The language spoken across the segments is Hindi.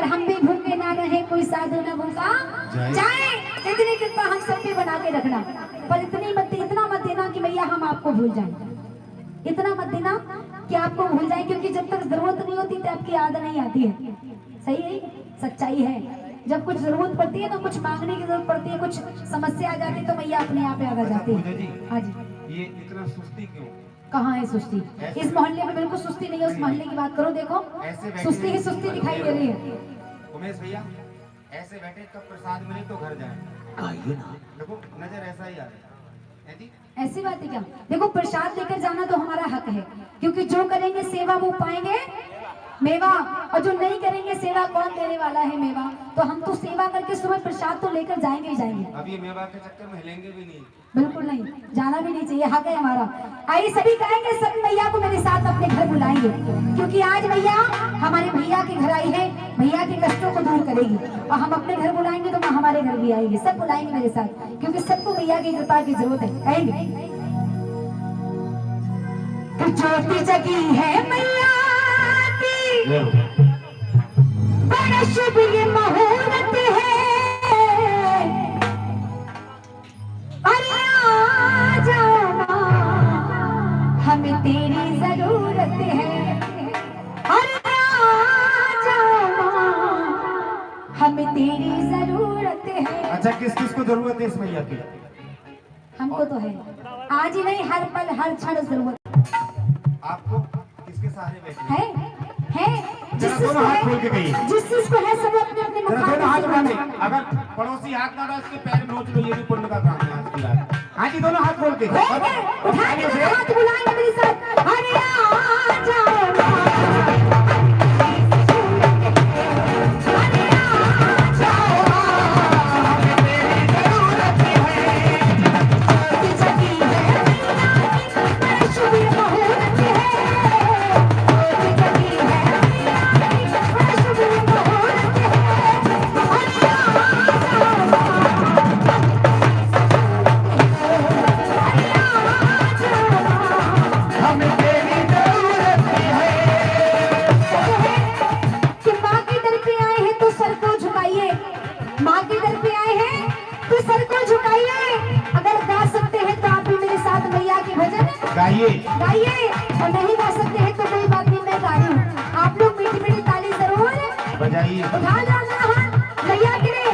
और हम भी भूखे ना रहे, कोई साधु न भूखा जाए। इतनी कृपा हम सब पे बना के रखना, पर इतना मत देना कि भैया हम आपको भूल जाएं। इतना मत देना कि आपको भूल जाए, क्योंकि जब तक जरूरत नहीं होती तब आपकी याद नहीं आती है। सही है, सच्चाई है। जब कुछ जरूरत पड़ती है ना, कुछ मांगने की जरूरत पड़ती है, कुछ समस्या आ जाती है, तो मैया अपने आप आ जाती है। हाँ जी। ये इतना सुस्ती क्यों? कहाँ है सुस्ती? इस मोहल्ले में बिल्कुल सुस्ती नहीं है। उस मोहल्ले की बात करो, देखो सुस्ती ही सुस्ती दिखाई दे रही है। उमेश भैया ऐसे बैठे कब प्रसाद मिले तो घर जाए, कहिए ना। देखो नजर ऐसा ही आ रहा है जी। ऐसी बात है क्या? देखो प्रसाद लेकर जाना तो हमारा हक है, क्योंकि जो करेंगे सेवा वो पाएंगे मेवा, और जो नहीं करेंगे सेवा कौन देने वाला है मेवा। तो हम तो सेवा करके सुबह प्रसाद तो लेकर जाएंगे ही जाएंगे। अब ये मेवा के चक्कर में हिलेंगे भी नहीं। बिल्कुल नहीं, जाना भी नहीं चाहिए, हक है हमारा। आइए सभी कहेंगे, सब मैया को मेरे साथ अपने घर बुलाएंगे, क्योंकि आज मैया हमारे भैया के घर आई है, भैया के कष्टों को दूर करेगी। और हम अपने घर बुलाएंगे तो हमारे घर भी आएंगे, सब बुलाएंगे मेरे साथ, क्योंकि सबको मैया की कृपा की जरूरत है। कहेंगे तो ज्योति जगी है मैया की, बड़ा शुभ ये मुहूर्त है, अरे आ जाना हमें तेरी जरूरत है, अरे आ जाना हमें तेरी जरूरत है। अच्छा किस किस को जरूरत है इस मैया की? हमको तो है, आज ही नहीं हर पल हर क्षण जरूरत। आपको किसके सहारे बैठे है जिस चीज को है सब अपने अपने दोनों हाथ उठा दे। अगर पड़ोसी हाथ ना उठाए उसके पैर नोच लो, ये भी पुण्य का काम है आज की रात। हाँ जी दोनों हाथ खोल के हाथ बुलाएंगे मेरे साथ, अरे आ जाओ गाइए गाइए, और नहीं गा सकते हैं तो कोई बात नहीं, मैं गा रही हूँ। आप लोग मीठी मीठी ताली जरूर बजाइए। उठा जाना हाथ मैया के लिए।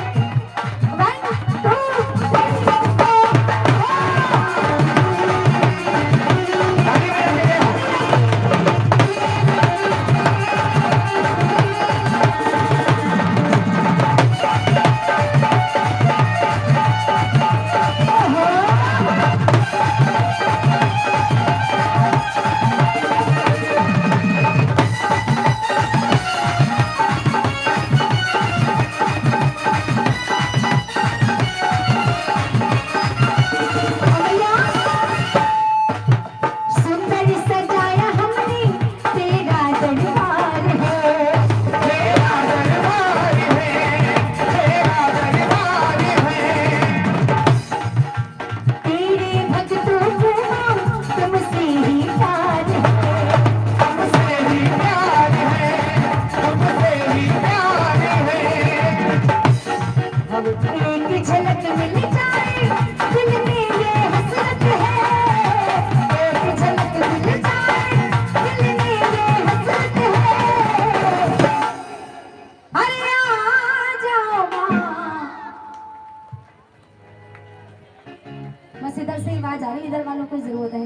इधर से आवाज आ रही, इधर वालों को जरूरत है,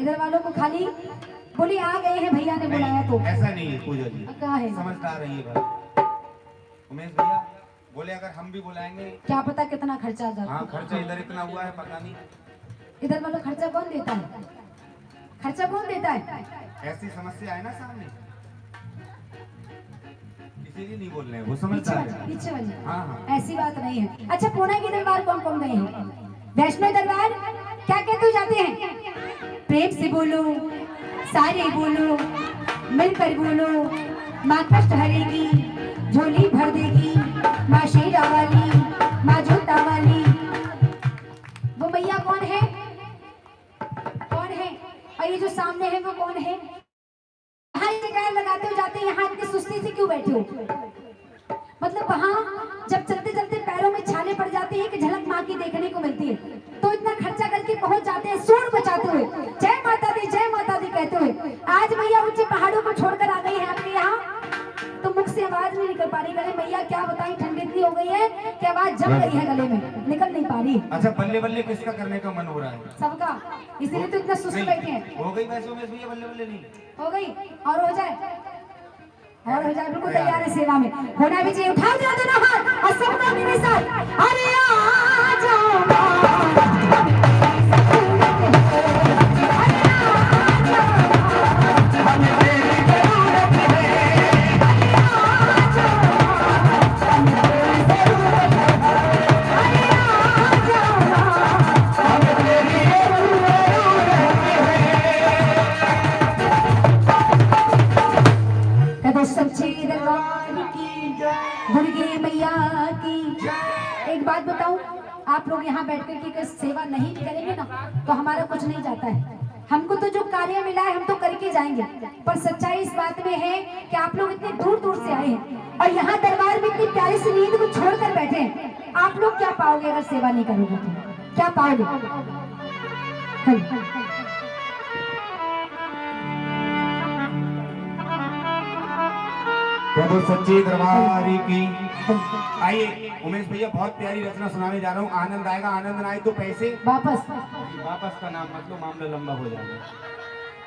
इधर वालों को खाली बोली आ गए हैं भैया ने बुलाया तो। ऐसा नहीं है पूजा जी, क्या है? समझदार रहिए भाई। उमेश भैया बोले अगर हम भी बुलाएंगे क्या पता कितना खर्चा आ जाता। हाँ खर्चा इधर इतना हुआ है पता नहीं। इधर वालों खर्चा कौन देता है? खर्चा कौन देता है? ऐसी समस्या है ना सामने, इसीलिए नहीं बोल रहे हैं, वो समझदार है। पीछे वाली हाँ हाँ ऐसी बात नहीं है। अच्छा पुणे के दरबार कौन कौन गए हैं? वैष्णो दरबार क्या कहते जाते हैं? प्रेम से बोलो, सारे बोलो, मिलकर बोलो, माँ कष्ट हरेगी, झोली भर देगी, माँ शेरा वाली, माँ जोता वाली। वो मैया कौन है? कौन है? और ये जो सामने है वो कौन है? यहाँ शिकायत लगाते हो जाते हैं, यहाँ इतनी सुस्ती से क्यों बैठे हो? मतलब वहाँ जब चलते चलते पैरों में छाले पड़ जाते हैं, एक झलक माँ की देखने को मिलती है, तो इतना खर्चा करके पहुंच जाते हैं शोर मचाते हुए, जय माता दी कहते हुए। आज मैया ऊंचे पहाड़ों को छोड़कर आ गई है आपके यहाँ, तो मुख से आवाज नहीं निकल पा रही। गले मैया क्या बताएं, ठंडी इतनी हो गई है कि आवाज जम गई है, गले में निकल नहीं पा रही। अच्छा बल्ले बल्ले किसका करने का मन हो रहा है? सबका, इसीलिए तो इतना सुस्त बैठे हैं। हो गई वैसे उमेश भैया बल्ले बल्ले नहीं हो गई और हो जाए, और हो जाए, बिल्कुल तैयार है सेवा में, होना भी चाहिए। उठाओ जरा दोनों हाथ और सबका निवेदन, अरे आ जाओ सच्चे दरबार की दुर्गे मैया की। एक बात बताऊं, आप लोग यहाँ बैठ कर के सेवा नहीं करेंगे ना तो हमारा कुछ नहीं जाता है। हमको तो जो कार्य मिला है हम तो करके जाएंगे, पर सच्चाई इस बात में है कि आप लोग इतने दूर दूर से आए हैं और यहाँ दरबार में इतनी प्यारी सी नींद को छोड़कर बैठे हैं। आप लोग क्या पाओगे अगर सेवा नहीं करोगे तो? क्या पाओगे? प्रभु सच्चे दरबार की। आइए उमेश भैया बहुत प्यारी रचना सुनाने जा रहा हूँ, आनंद आएगा। आनंद ना आए तो पैसे वापस का नाम मतलब मामला लंबा हो जाएगा,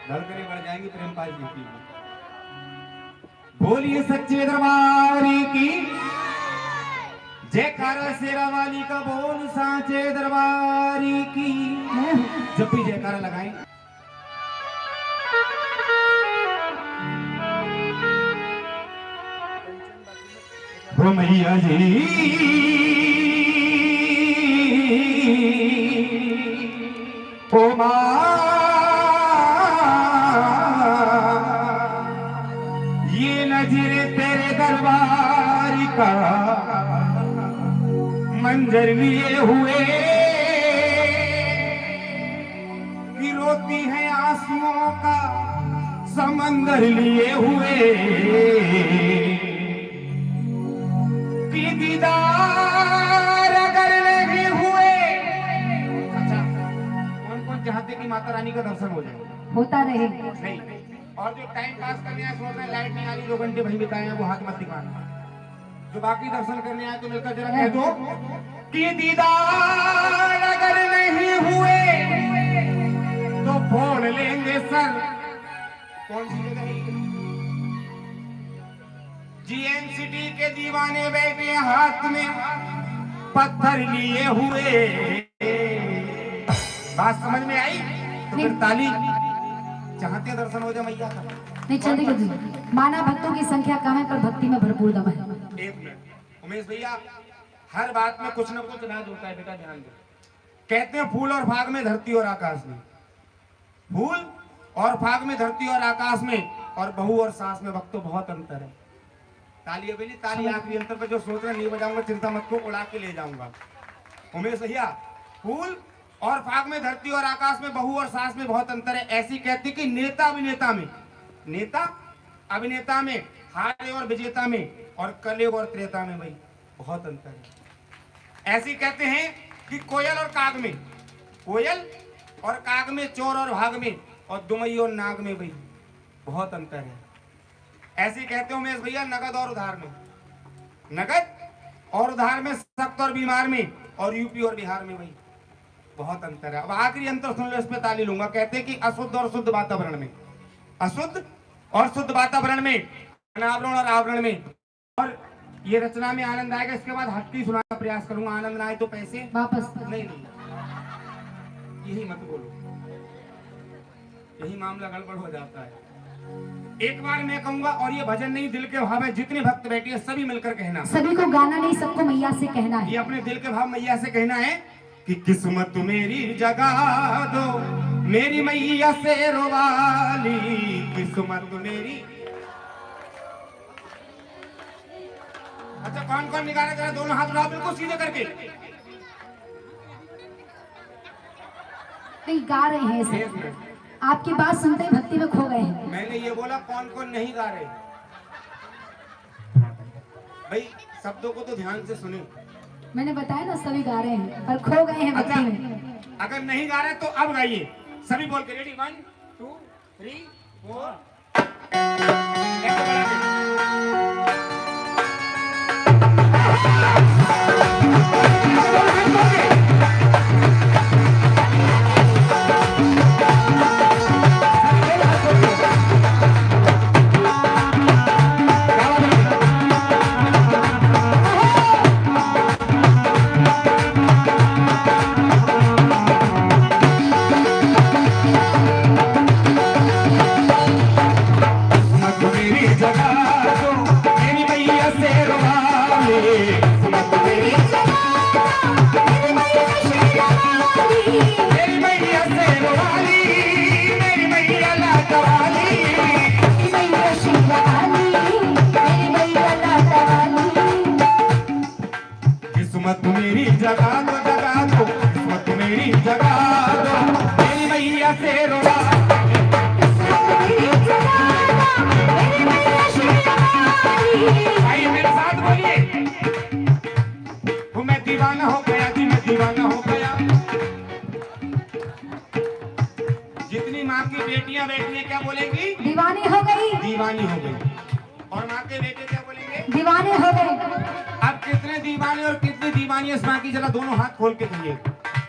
धड़कने बढ़ जाएंगी प्रेम पास की। बोलिए सच्चे दरबार की जयकारा, शेरा वाली का बोल सांचे दरबार की। जब भी जयकारा लगाएं ओ मैया जी, ओ माँ, ये नजर तेरे दरबार का मंजर लिए हुए कि रोती है आंसुओं का समंदर लिए हुए, दीदार अगर नहीं हुए। अच्छा कौन कौन चाहते कि माता रानी का दर्शन हो जाए? होता रहे नहीं, और जो टाइम पास करने आए सोच रहे लाइट नहीं आ रही 2 घंटे वहीं बिताए हैं, वो हाथ मत दिखाना। जो बाकी दर्शन करने आए तो मिलकर जरा कह दो कि दीदार अगर नहीं हुए तो फोड़ लेंगे सर। कौन सी जगह है? जीएनसीटी के दीवाने बैठे हाथ में पत्थर लिए हुए। बात समझ में आई तो फिर ताली। चाहते दर्शन हो जाए मैया का? नहीं चलेगा जी, माना भक्तों की संख्या कम है पर भक्ति में भरपूर दम है। एक मिनट उमेश भैया, हर बात में कुछ न कुछ राज होता है बेटा, ध्यान दो। कहते हैं फूल और फाग में, धरती और आकाश में। फूल और फाग में, धरती और आकाश में, और बहू और सास में वक्त तो बहुत अंतर है। ताली अभी नहीं, ताली आखिरी अंतर पे जो सोच रहे नहीं बजाऊंगा, चिंता मत को उड़ा के ले जाऊंगा। उमेश भैया, फूल और फाग में, धरती और आकाश में, बहू और सास में बहुत अंतर है। ऐसी कहती कि नेता अभिनेता में, नेता अभिनेता में, हारे और विजेता में, और कलयुग और त्रेता में भाई बहुत अंतर है। ऐसी कहते हैं कि कोयल और काग में, कोयल और काग में, चोर और भाग में, और दुमई और नाग में भाई बहुत अंतर है। ऐसे कहते हो उमेश भैया नगद और उधार में, नगद और उधार में, सख्त और बीमार में, और यूपी और बिहार में भाई बहुत अंतर है। अब आखिरी अंतर सुन लो, इस पे ताली लूंगा। कहते हैं कि अशुद्ध और शुद्ध वातावरण में, अशुद्ध और शुद्ध वातावरण में, अनावरण और आवरण में। और ये रचना में आनंद आएगा, इसके बाद हटकी सुनाने का प्रयास करूंगा। आनंद ना आए तो पैसे वापस नहीं, यही मत बोलो, यही मामला गड़बड़ हो जाता है। एक बार मैं कहूंगा, और ये भजन नहीं दिल के भाव है, जितने भक्त बैठे हैं सभी मिलकर कहना। सभी को गाना नहीं, सबको मैया से कहना है। ये अपने दिल के भाव मैया से कहना है कि किस्मत मेरी जगा दो मेरी मैया से रोवाली, किस्मत मेरी। अच्छा कौन कौन निकाले जरा दोनों हाथ उठाओ बिल्कुल सीधे करके। नहीं गा रहे हैं सर, आपकी बात सुनते ही भक्ति में खो गए हैं। मैंने ये बोला कौन कौन नहीं गा रहे भाई, शब्दों को तो ध्यान से सुने। मैंने बताया ना सभी गा रहे हैं और खो गए हैं अच्छा, भक्ति में। अगर नहीं गा रहे तो अब गाइए सभी बोल के। रेडी 1 2 3 4। किस्मत मेरी जगा दो, किस्मत मेरी जगा दो, मेरी मैया से रोवा। भाई मेरे साथ बोलिए, मैं दीवाना हो गया जी, मैं दीवाना हो गया। जितनी माँ की बेटियां बैठी क्या बोलेंगी? दीवानी हो गई, दीवानी हो गई। और माँ के बेटे क्या बोलेंगे? दीवाने हो गए। अब कितने दीवाने और कितनी दीवानी है इस माँ की, जरा दोनों हाथ खोल के कहिए।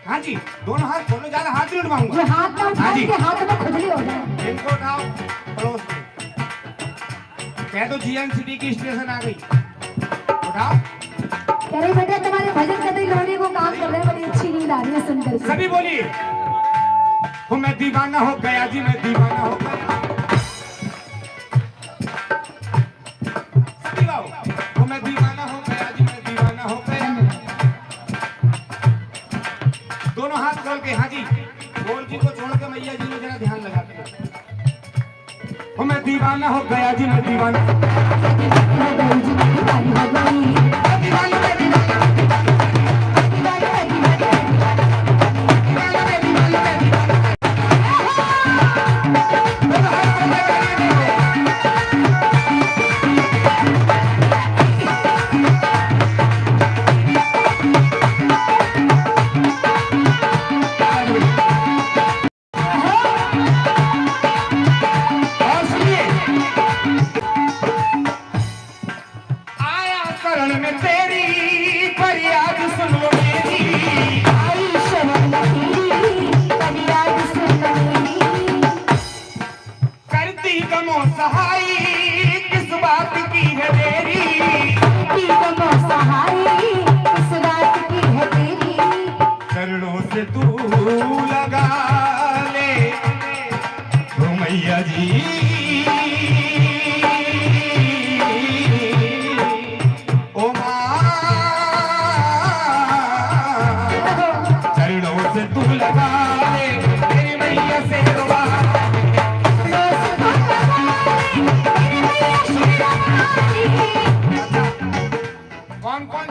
हाँ जी, दोनों हाथ खोलो, ज्यादा हाथ नहीं उठवाऊंगा। जो हाथ ना उठाओ, के हाथ में खुजली हो जाए। इनको उठाओ, पड़ोस में कह दो जीएन सिटी की स्टेशन आ गई। उठाओ। कह रही बेटा तुम्हारे भजन करने लोने को काम कर रहे हैं, बड़ी अच्छी नींद आ रही है सुनकर। सभी बोलिए, मैं दीवाना हो गया जी, मैं दीवाना हो गया। मैं दीवाना हो गया जी, मैं दीवाना हो गया। दोनों हाथ खोल के। हाँ जी, बोल जी को छोड़ के मैया जी ने जरा ध्यान लगा के। मैं दीवाना हो गया जी, मैं दीवाना हो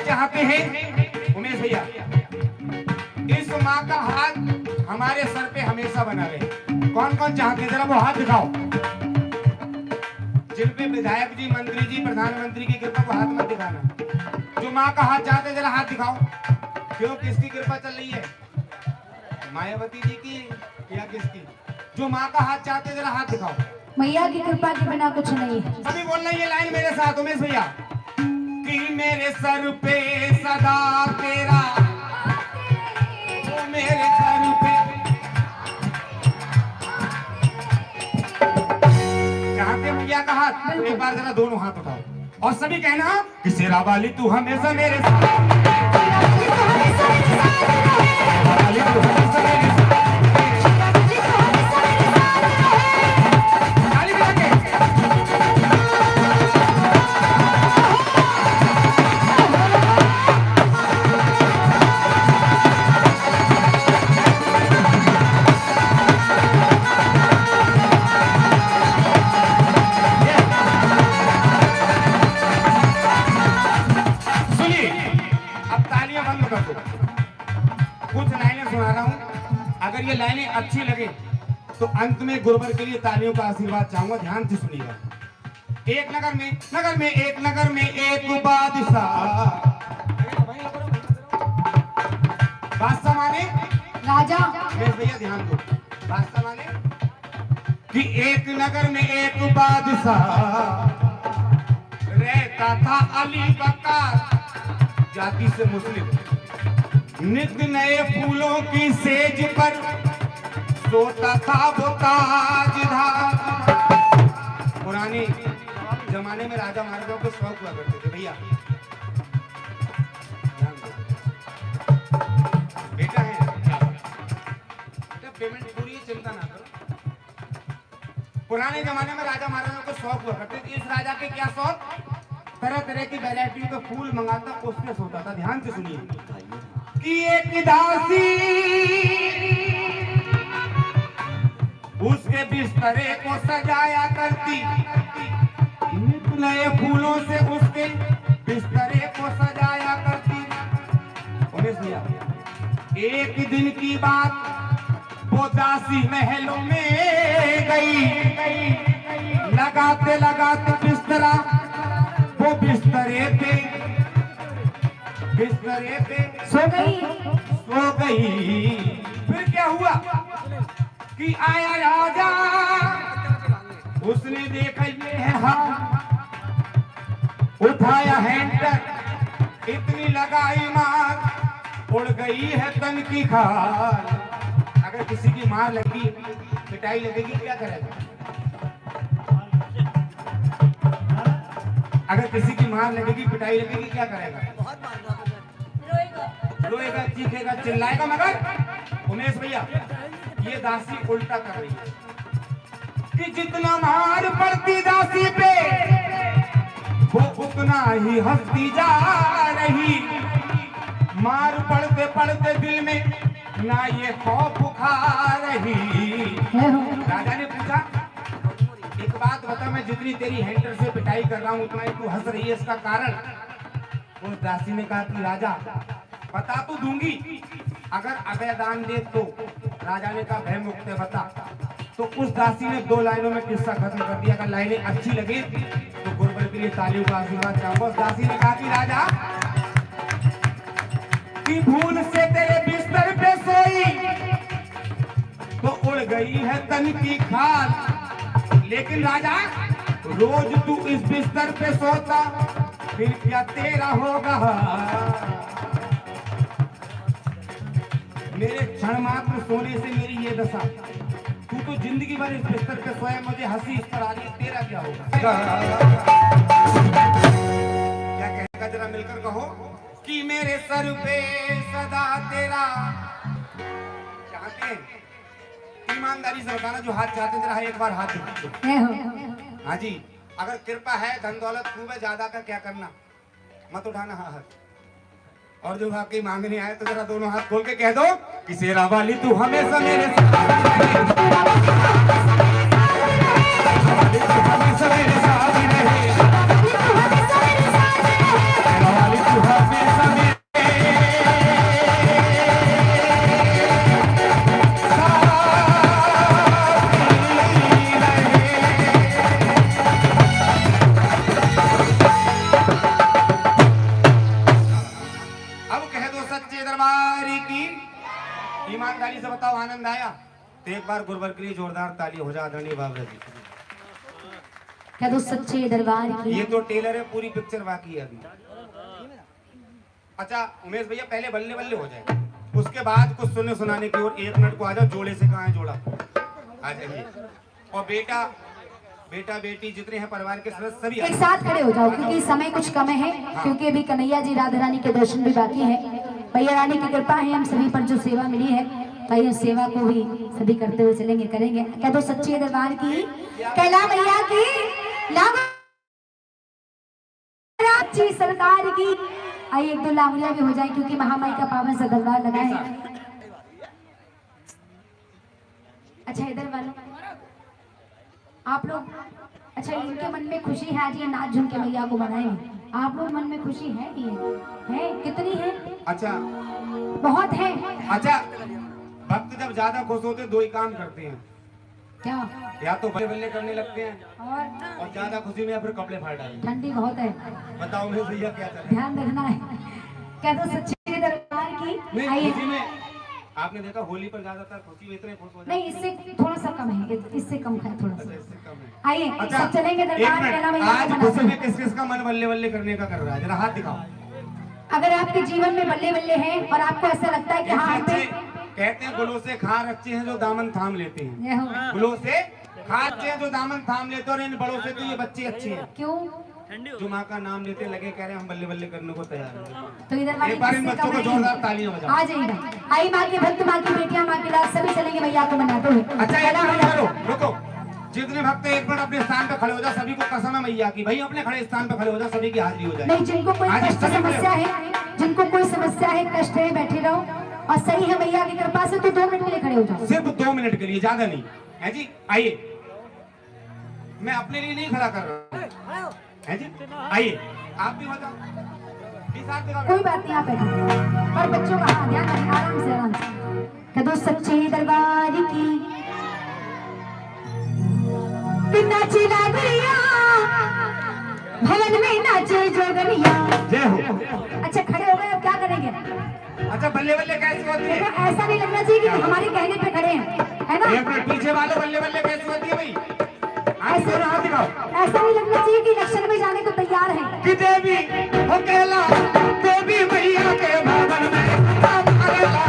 चाहते हैं उमेश भैया, इस माँ का हाथ हमारे सर पे हमेशा बना रहे। कौन कौन चाहते हैं, जरा वो हाथ दिखाओ। जिन पे विधायक जी, मंत्री जी, प्रधानमंत्री की कृपा, को हाथ मत दिखाना। जो माँ का हाथ चाहते हैं जरा हाथ दिखाओ। क्यों, किसकी कृपा चल रही है? मायावती जी की या किसकी? जो माँ का हाथ चाहते हैं जरा हाथ दिखाओ। मैया की कृपा के बिना कुछ नहीं है। सभी बोलना ये लाइन मेरे साथ, उमेश भैया। कि मेरे सर पे सदा तेरा, ओ मेरे सर पे। चाहते मैया का हाथ, तो एक बार जरा दोनों हाथ उठाओ और सभी कहना कि शेरा वाली तू हमेशा मेरे साथ, वाली तू हमेशा मेरे साथ। अगर ये लाइनें अच्छी लगे तो अंत में गुरुवर के लिए तालियों का आशीर्वाद चाहूंगा, ध्यान से सुनिएगा। एक नगर में एक बादशाह। बादशाह माने राजा। भैया ध्यान दो, बादशाह माने कि एक नगर में एक बादशाह रहता था अली बक्का जाति से मुस्लिम। नित्य नए फूलों की सेज पर सोता था वो ताजदार। पुराने जमाने में राजा महाराजाओं को शौक हुआ करते थे भैया। बेटा है पेमेंट पूरी है, चिंता ना करो। पुराने जमाने में राजा महाराजाओं को शौक हुआ करते थे। इस राजा के क्या शौक, तरह तरह की वैरायटी के फूल मंगाता, उसमें सोता था। ध्यान से सुनिए कि एक दासी उसके बिस्तरे को सजाया करती, नए फूलों से उसके बिस्तरे को सजाया करती। एक दिन की बात, वो दासी महलों में गई, लगाते लगाते बिस्तरा वो बिस्तरे पे सो गई। फिर क्या हुआ कि आया राजा, उसने देखा ये है हाल, उठाया हैंडर, इतनी लगाई मार, उड़ गई है तन की खाल। अगर किसी की मार लगी, पिटाई लगेगी, क्या करेगा? अगर किसी की मार लगेगी, पिटाई लगेगी, क्या करेगा? रोएगा, चीखेगा, चिल्लाएगा। मगर उमेश भैया ये दासी उल्टा कर रही है कि जितना मार पड़ती दासी पे, वो उतना ही हंसती जा रही। मार पड़ते पड़ते दिल में ना ये खौफ खा रही। राजा ने पूछा, एक बात बता, मैं जितनी तेरी हैंडर से पिटाई कर रहा हूँ उतना ही तू हंस रही है, इसका कारण? उस दासी ने कहा कि राजा बता तो दूंगी, अगर अभय दान दे तो। राजा ने कहा भय मुक्त है, बता। तो उस दासी ने 2 लाइनों में किस्सा खत्म कर दिया। अगर लाइनें अच्छी लगे तो गुरुवर के लिए तालियों का आशीर्वाद चाहूंगा। उस दासी ने कहा कि राजा कि भूल से तेरे बिस्तर पे सोई तो उड़ गई है तन की खाल, लेकिन राजा रोज तू इस बिस्तर पे सोता, फिर क्या तेरा होगा? मेरे क्षण मात्र सोने से मेरी ये दशा, तू तो जिंदगी भर इस बिस्तर पे सोया, मुझे हंसी इस पर आ रही है, तेरा क्या होगा? क्या कहेगा जरा मिलकर कहो कि मेरे सर पे सदा तेरा। चाहते हैं ईमानदारी से बताना, जो हाथ चाहते हैं जरा एक बार हाथ दिखाओ। हाँ जी, अगर कृपा है, धन दौलत खूब है, ज्यादा का क्या करना, मत उठाना हाथ। और जो वाकई मांगने आए तो जरा दोनों हाथ खोल के कह दो कि शेरा वाली तू हमेशा मेरे साथ रहे। ईमानदारी से बताओ, आनंद आया? तो एक बार गुरुवर के लिए जोरदार ताली हो जा। आदरणीय बाबा जी, क्या तो सच्चे दरबार की। ये तो टेलर है, पूरी पिक्चर बाकी है अभी। अच्छा उमेश भैया, पहले बल्ले बल्ले हो जाए, उसके बाद कुछ सुनने सुनाने की ओर। 1 मिनट को आ जाओ। जोड़े से कहाँ है जोड़ा? आ जाइए। और बेटा बेटी जितने हैं परिवार के सदस्य सभी एक साथ खड़े हो जाओ, क्योंकि समय कुछ कम है। क्योंकि अभी कन्हैया जी राधा रानी के दर्शन भी बाकी है। भैया रानी की कृपा है, हम सभी पर जो सेवा मिली है, भैया सेवा को भी सभी करते हुए चलेंगे, करेंगे। क्या तो सच्चे दरबार की, कैला मैया की, अच्छी सरकार की। आइए 1-2 लांगड़िया भी हो जाए, क्योंकि महामाई का पावन सा दरबार लगा है। अच्छा इधर वालों आप लोग, अच्छा इनके मन में खुशी है आज ये नाच झूम के मैया को मनाएंगे। आप लोग मन में खुशी है कि है? कितनी है? अच्छा बहुत है। अच्छा भक्त जब ज्यादा खुश होते 2 ही काम करते हैं, क्या? या तो बल्ले बल्ले करने लगते हैं और ज्यादा खुशी में या फिर कपड़े फाड़ डालते ठंडी बहुत है, हैं। बताओ मेरे भैया क्या चले? ध्यान रखना है। कह दो सच्चे दरबार की। नहीं आइए, खुशी में आपने देखा होली पर ज्यादातर खुशी में इतने खुश हो जाते नहीं इससे थोड़ा सा कम है, इससे कम है थोड़ा हैं। सा। इससे कम है। आइए अच्छा सब चलेंगे एक दरबार मिनट, मेला मैया आज को खुशी मनाते में हैं। किस किस का मन बल्ले बल्ले करने का कर रहा है? जरा हाथ दिखाओ। अगर आपके जीवन में बल्ले बल्ले हैं और आपको ऐसा लगता है कि हाँ हम पे कहते हैं गुलों से खा रखे हैं जो दामन थाम लेते हैं। ये हो। गुलों से खा रखे हैं जो दामन थाम लेते हैं, और इन बड़ों से तो ये बच्चे अच्छे हैं क्यों? जो माँ का नाम लेते लगे कह रहे हैं हम बल्ले बल्ले करने को तैयार हैं। तो इधर वाले एक बार इन किससे बच्चों कम को नहीं? जोरदार तालियां बजाओ। आ जाइएगा। आई माँ के भक्त, माँ की बेटियां, माँ की लाल सभी चलेंगे मैया को मनाते हुए। अच्छा एक पहला मिनट मैया- करो, रुको। जितने भक्त हैं, एक मिनट अपने स्थान पे खड़े हो जाओ। सभी को कसम है मैया की, भाई अपने खड़े स्थान पे खड़े हो जाओ, सभी की हाजिरी हो जाए। नहीं, जिनको कोई आज कष्ट सभी खड़े हो। समस्या है, जिनको कोई समस्या है, कष्ट है, बैठे रहो। और सही है मैया की कृपा से तो 2 मिनट के लिए खड़े हो जाओ। सिर्फ 2 मिनट के लिए, ज्यादा नहीं है जी। आइए, मैं अपने लिए नहीं खड़ा कर रहा हूँ, है जी। आइए आप भी हो जाओ। इस हाथ दिखाओ। कोई बात नहीं, आप बैठो। और बच्चों का हाँ ध्यान रखें, आराम से आराम से। कदो सच्चे दरबार की नाचे लागरिया, भवन में नाचे जोगनिया। जय हो। अच्छा खड़े हो गए, अब क्या करेंगे? अच्छा बल्ले बल्ले कैसे होती है? देखो ऐसा नहीं लगना चाहिए कि हमारे कहने पे खड़े हैं, है ना? एक मिनट, पीछे वालों बल्ले बल्ले कैसे होती है भाई? ऐसे हाथ दिखाओ। ऐसा नहीं लगना चाहिए कि इलेक्शन में जाने को तैयार है। कि देवी हो कहला, देवी मैया के भवन में हम अकेला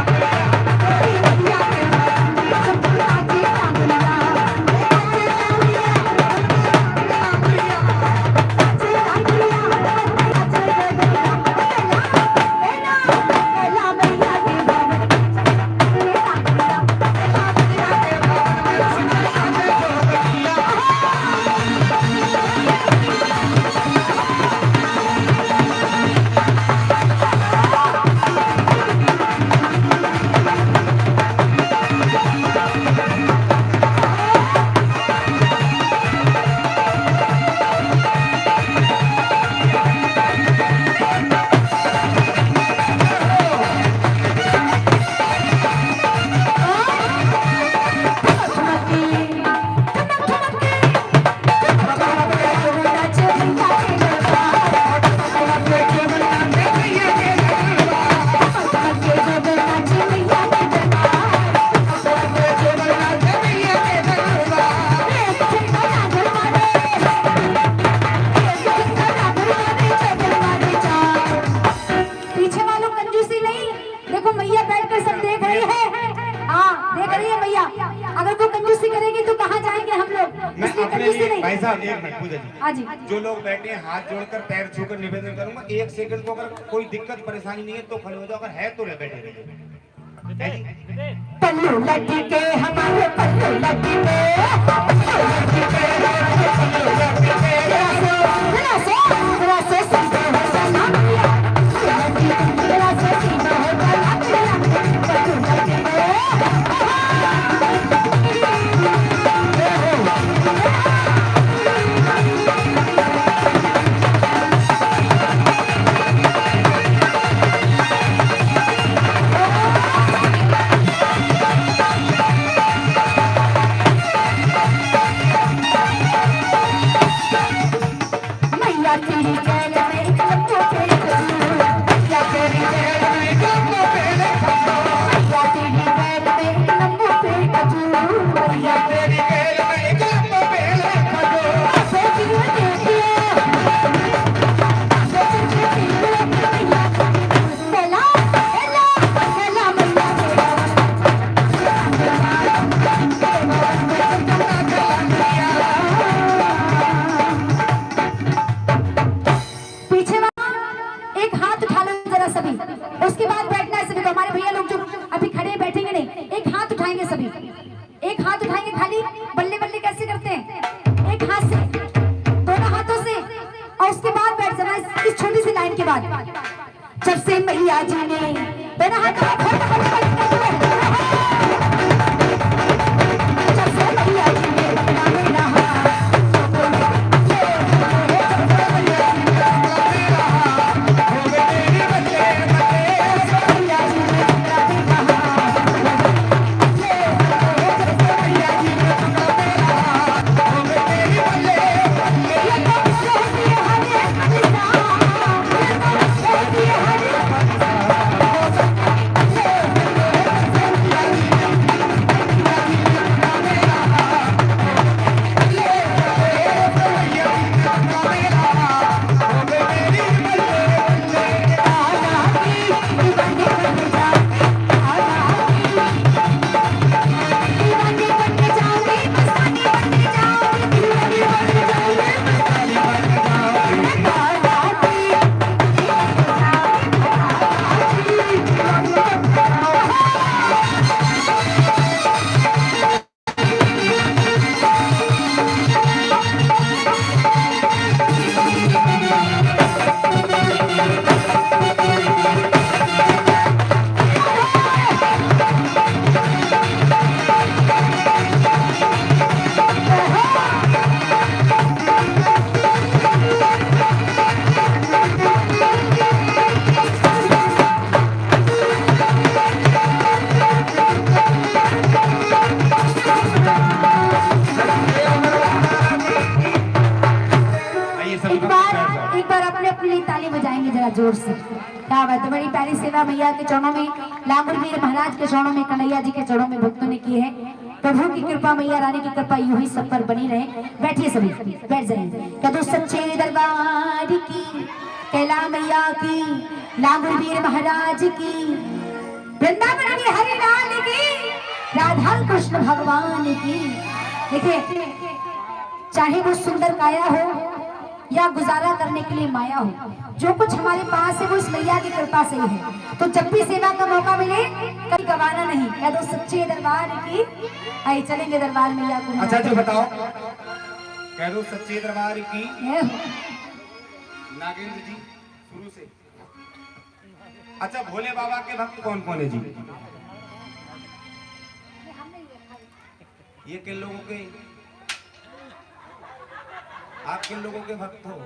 भाई साहब एक मिनट पूजा जी, हाँ जी। जो लोग बैठे हैं हाथ जोड़कर पैर छूकर निवेदन करूंगा, 1 सेकंड को अगर कोई दिक्कत परेशानी नहीं है तो खड़े हो जाओ, अगर है तो बैठे रहिए। पल्लू लड्डी के हमारे पल्लू लड्डी के उसके बाद बैठना है सभी को। हमारे भैया लोग जो अभी खड़े बैठेंगे नहीं, एक हाथ उठाएंगे सभी, एक हाथ उठाएंगे खाली। बल्ले बल्ले कैसे करते हैं? एक हाथ से, दोनों हाथों से, और उसके बाद बैठ जाना इस छोटी सी लाइन के बाद। जब से मैया जी ने दोनों हाथों में जब से मैया जी ने जोर से। क्या बात है, बड़ी प्यारी सेवा मैया के चरणों में, लांगुरवीर महाराज के चरणों में, कन्हैया जी के चरणों में भक्तों ने की है। प्रभु की कृपा, मैया रानी की कृपा यूं ही सब पर बनी रहे। बैठिए सभी, बैठ जाइए। कदू सच्चे दरबार की, कैला मैया की, लांगुरवीर महाराज की, वृंदावन की हरि लाल की, राधा कृष्ण भगवान की। देखिए, चाहे वो सुंदर काया हो या गुजारा करने के लिए माया हो, जो कुछ हमारे पास है वो इस मैया की कृपा से ही है। तो जब भी सेवा का मौका मिले कभी गवाना नहीं। कह दो सच्चे दरबार की। आइए चलेंगे दरबार मैया को। अच्छा जी बताओ, कह दो सच्चे दरबार की। नागेंद्र जी शुरू से। अच्छा, भोले बाबा के भक्त कौन कौन है जी? ये किन लोगों के, आप किन लोगों के भक्त हो?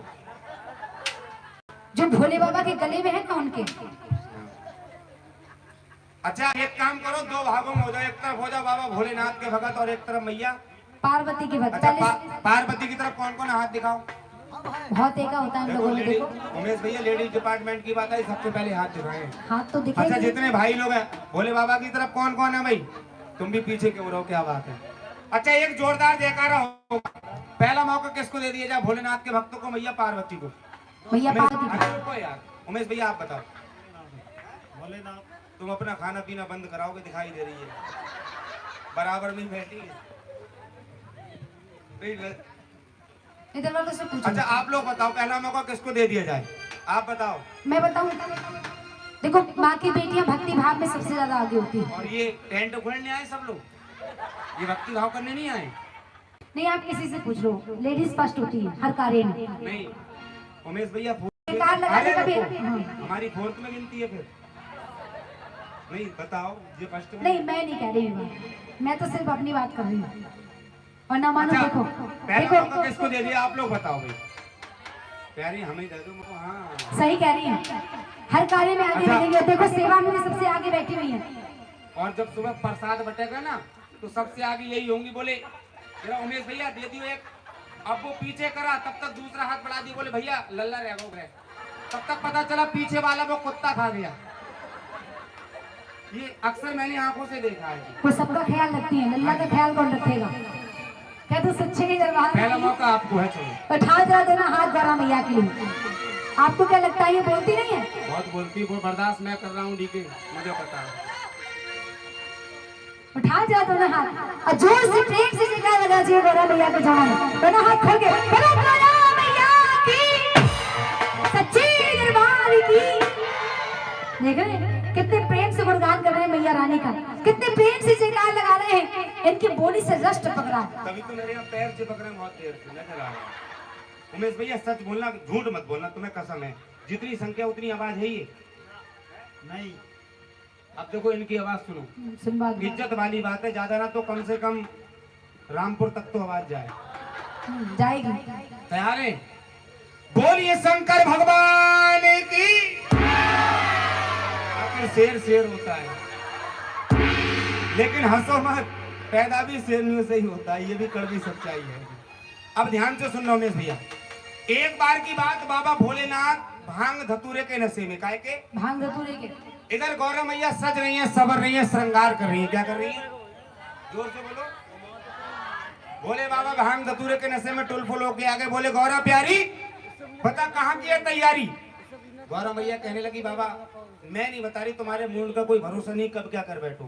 जो भोले बाबा के गले में है ना उनके। अच्छा, एक काम करो, दो भागों में हो जाओ। एक तरफ हो जाओ बाबा भोलेनाथ के भक्त और एक तरफ मैया पार्वती के भक्त। अच्छा, पार्वती की तरफ कौन कौन हाथ दिखाओ। बहुत एका होता है हम लोगों में। देखो उमेश भैया, लेडीज डिपार्टमेंट की बात है, सबसे पहले हाथ दिखाएं। हाथ तो दिखे। अच्छा, जितने भाई लोग हैं भोले बाबा की तरफ कौन कौन है भाई? तुम भी पीछे क्यों रहो, क्या बात है? अच्छा, एक जोरदार जयकारा हो। पहला मौका किसको दे दिया जाए? भोलेनाथ के भक्तों को, मैया पार्वती को? मैया पार्वती को। अच्छा रुको यार, उमेश भैया आप बताओ। भोलेनाथ, तुम अपना खाना पीना बंद कराओगे, दिखाई दे रही है बराबर में बैठी है। इधर वालों से पूछो। अच्छा, आप लोग बताओ, पहला मौका किसको दे दिया जाए? आप बताओ। मैं बताऊं? देखो, माँ की बेटियां भक्ति भाव में सबसे ज्यादा आगे होती है। और ये टेंट उखड़ने आए सब लोग, ये भक्ति भाव करने नहीं आए? नहीं, आप किसी से पूछ लो, लेडीज फर्स्ट होती है हर कार्य में। नहीं उमेश भैया, कार लगाते कभी। हमारी फोर्थ में गिनती है फिर। नहीं बताओ, ये फर्स्ट में। नहीं, मैं नहीं कह रही हूँ, मैं तो सिर्फ अपनी बात कर रही हूँ। और ना मानो। अच्छा, देखो पहला मौका किसको दे दिया आप लोग बताओ भाई। प्यारी हमें दे दो मुझको। हाँ सही कह रही है, हर कार्य में आगे बढ़ेंगे। देखो, सेवा में भी सबसे आगे बैठी हुई है। और जब सुबह प्रसाद बटेगा ना तो सबसे आगे यही होंगी। बोले जरा उमेश भैया दे दियो एक। अब वो पीछे करा, तब तक दूसरा हाथ बढ़ा दिया। बोले भैया लल्ला रह गए, तब तक पता चला पीछे वाला वो कुत्ता खा गया। ये अक्सर मैंने आंखों से देखा है। वो सबका ख्याल रखती है, लल्ला का ख्याल कौन रखेगा? क्या तो सच्चे ही दरबार। पहला मौका आपको है, चलो उठा जरा देना हाथ गौरा मैया के लिए। आपको क्या लगता है ये बोलती नहीं है? बहुत बोलती, वो बर्दाश्त मैं कर रहा हूँ डीके, मुझे पता है। उठा जरा दोनों हाथ और जोर से प्रेम से जगह लगा जी गौरा मैया के जवान। दोनों हाथ खोल के बोलो गौरा मैया की, सच्ची दरबार की। देख रहे हैं कितने प्रेम से गुणगान कर रहे हैं मैया रानी का, कितने प्रेम से जयकार लगा रहे हैं। इनकी बोली से रष्ट पकड़ा। तभी तो मेरे यहाँ पैर चिपक रहे हैं बहुत देर से, नजर आ रहा है। उमेश भैया सच बोलना, झूठ मत बोलना, तुम्हें कसम है। जितनी संख्या उतनी आवाज है ये नहीं। अब देखो इनकी आवाज सुनो, इज्जत वाली बात है। ज्यादा ना तो कम से कम रामपुर तक तो आवाज जाए। जाएगी। तैयार है? बोलिए शंकर भगवान की। आखिर शेर शेर होता है, लेकिन हंसो मत, पैदा भी शेरनियों से ही होता है, ये भी कड़वी सच्चाई है। अब ध्यान से सुन लो उमेश भैया। एक बार की बात, बाबा भोलेनाथ भांग धतूरे के नशे में, काय के भांग धतूरे के। इधर गौरा मैया सज रही हैं, सबर रही हैं, श्रृंगार कर रही हैं। क्या कर रही हैं? जोर से बोलो। भोले बाबा भांग धतूरे के नशे में टुल फुल होके आगे बोले, गौरा प्यारी बता कहाँ की है तैयारी? गौरा मैया कहने लगी, बाबा मैं नहीं बता रही, तुम्हारे मूड का कोई भरोसा नहीं, कब क्या कर बैठो।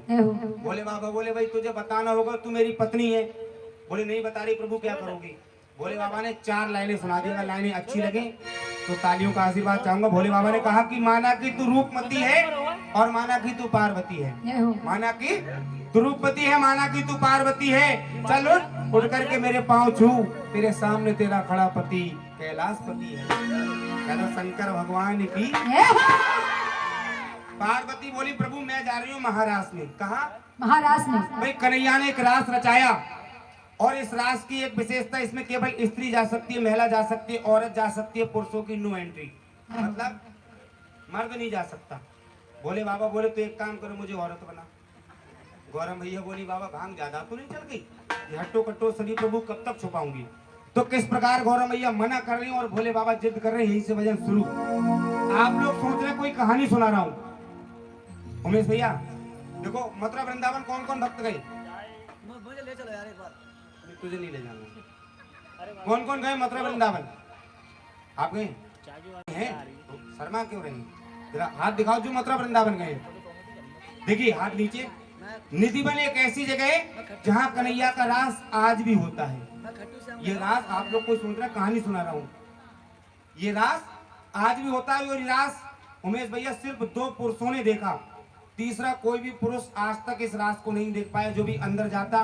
भोले बाबा बोले, भाई तुझे बताना होगा, तू मेरी पत्नी है। बोले नहीं बता रही प्रभु, क्या करोगी? भोले बाबा ने 4 लाइनें सुना दी। अगर लाइनें अच्छी लगे तो तालियों का आशीर्वाद चाहूंगा। भोले बाबा ने कहा कि माना कि तू रूपमती है और माना कि तू पार्वती है। माना कि तू रूपमती है, माना कि तू पार्वती है। चल उठ करके मेरे पांव छू, तेरे सामने तेरा खड़ा पति कैलाशपति है। कहना शंकर भगवान की। पार्वती बोली, प्रभु मैं जा रही हूँ महाराष्ट्र में। कहा? महाराष्ट्र में। भाई कन्हैया ने एक रास रचाया और इस रास की एक विशेषता, इसमें केवल स्त्री जा सकती है, महिला जा सकती है, औरत जा सकती है, पुरुषों की नो एंट्री, मतलब मर्द नहीं जा सकता। बोले बाबा बोले तो एक काम करो, मुझे औरत बना। गौरम भैया बोली, बाबा भांग ज्यादा तो नहीं चल गई? ये हट्टो कट्टो सभी प्रभु कब तक छुपाऊंगी? तो किस प्रकार गौरव मैया मना कर रही हैं और भोले बाबा जिद कर रहे हैं, यही से भजन शुरू। आप लोग सोच रहे हैं कोई कहानी सुना रहा हूँ। उमेश भैया देखो, मथुरा वृंदावन कौन कौन भक्त गए? मुझे ले चलो यार एक बार। तुझे नहीं ले जाना। कौन कौन गए मथुरा वृंदावन? आप गए हैं? तो शर्मा क्यों रही? जरा हाथ दिखाओ जो मथुरा वृंदावन गए। देखिए हाथ नीचे। निधिवन एक ऐसी जगह है जहाँ कन्हैया का रास आज भी होता है। ये रास आप लोग को सोच रहा, कहानी सुना रहा हूँ। ये रास आज भी होता है और ये रास उमेश भैया सिर्फ 2 पुरुषों ने देखा। तीसरा कोई भी पुरुष आज तक इस रास को नहीं देख पाया। जो भी अंदर जाता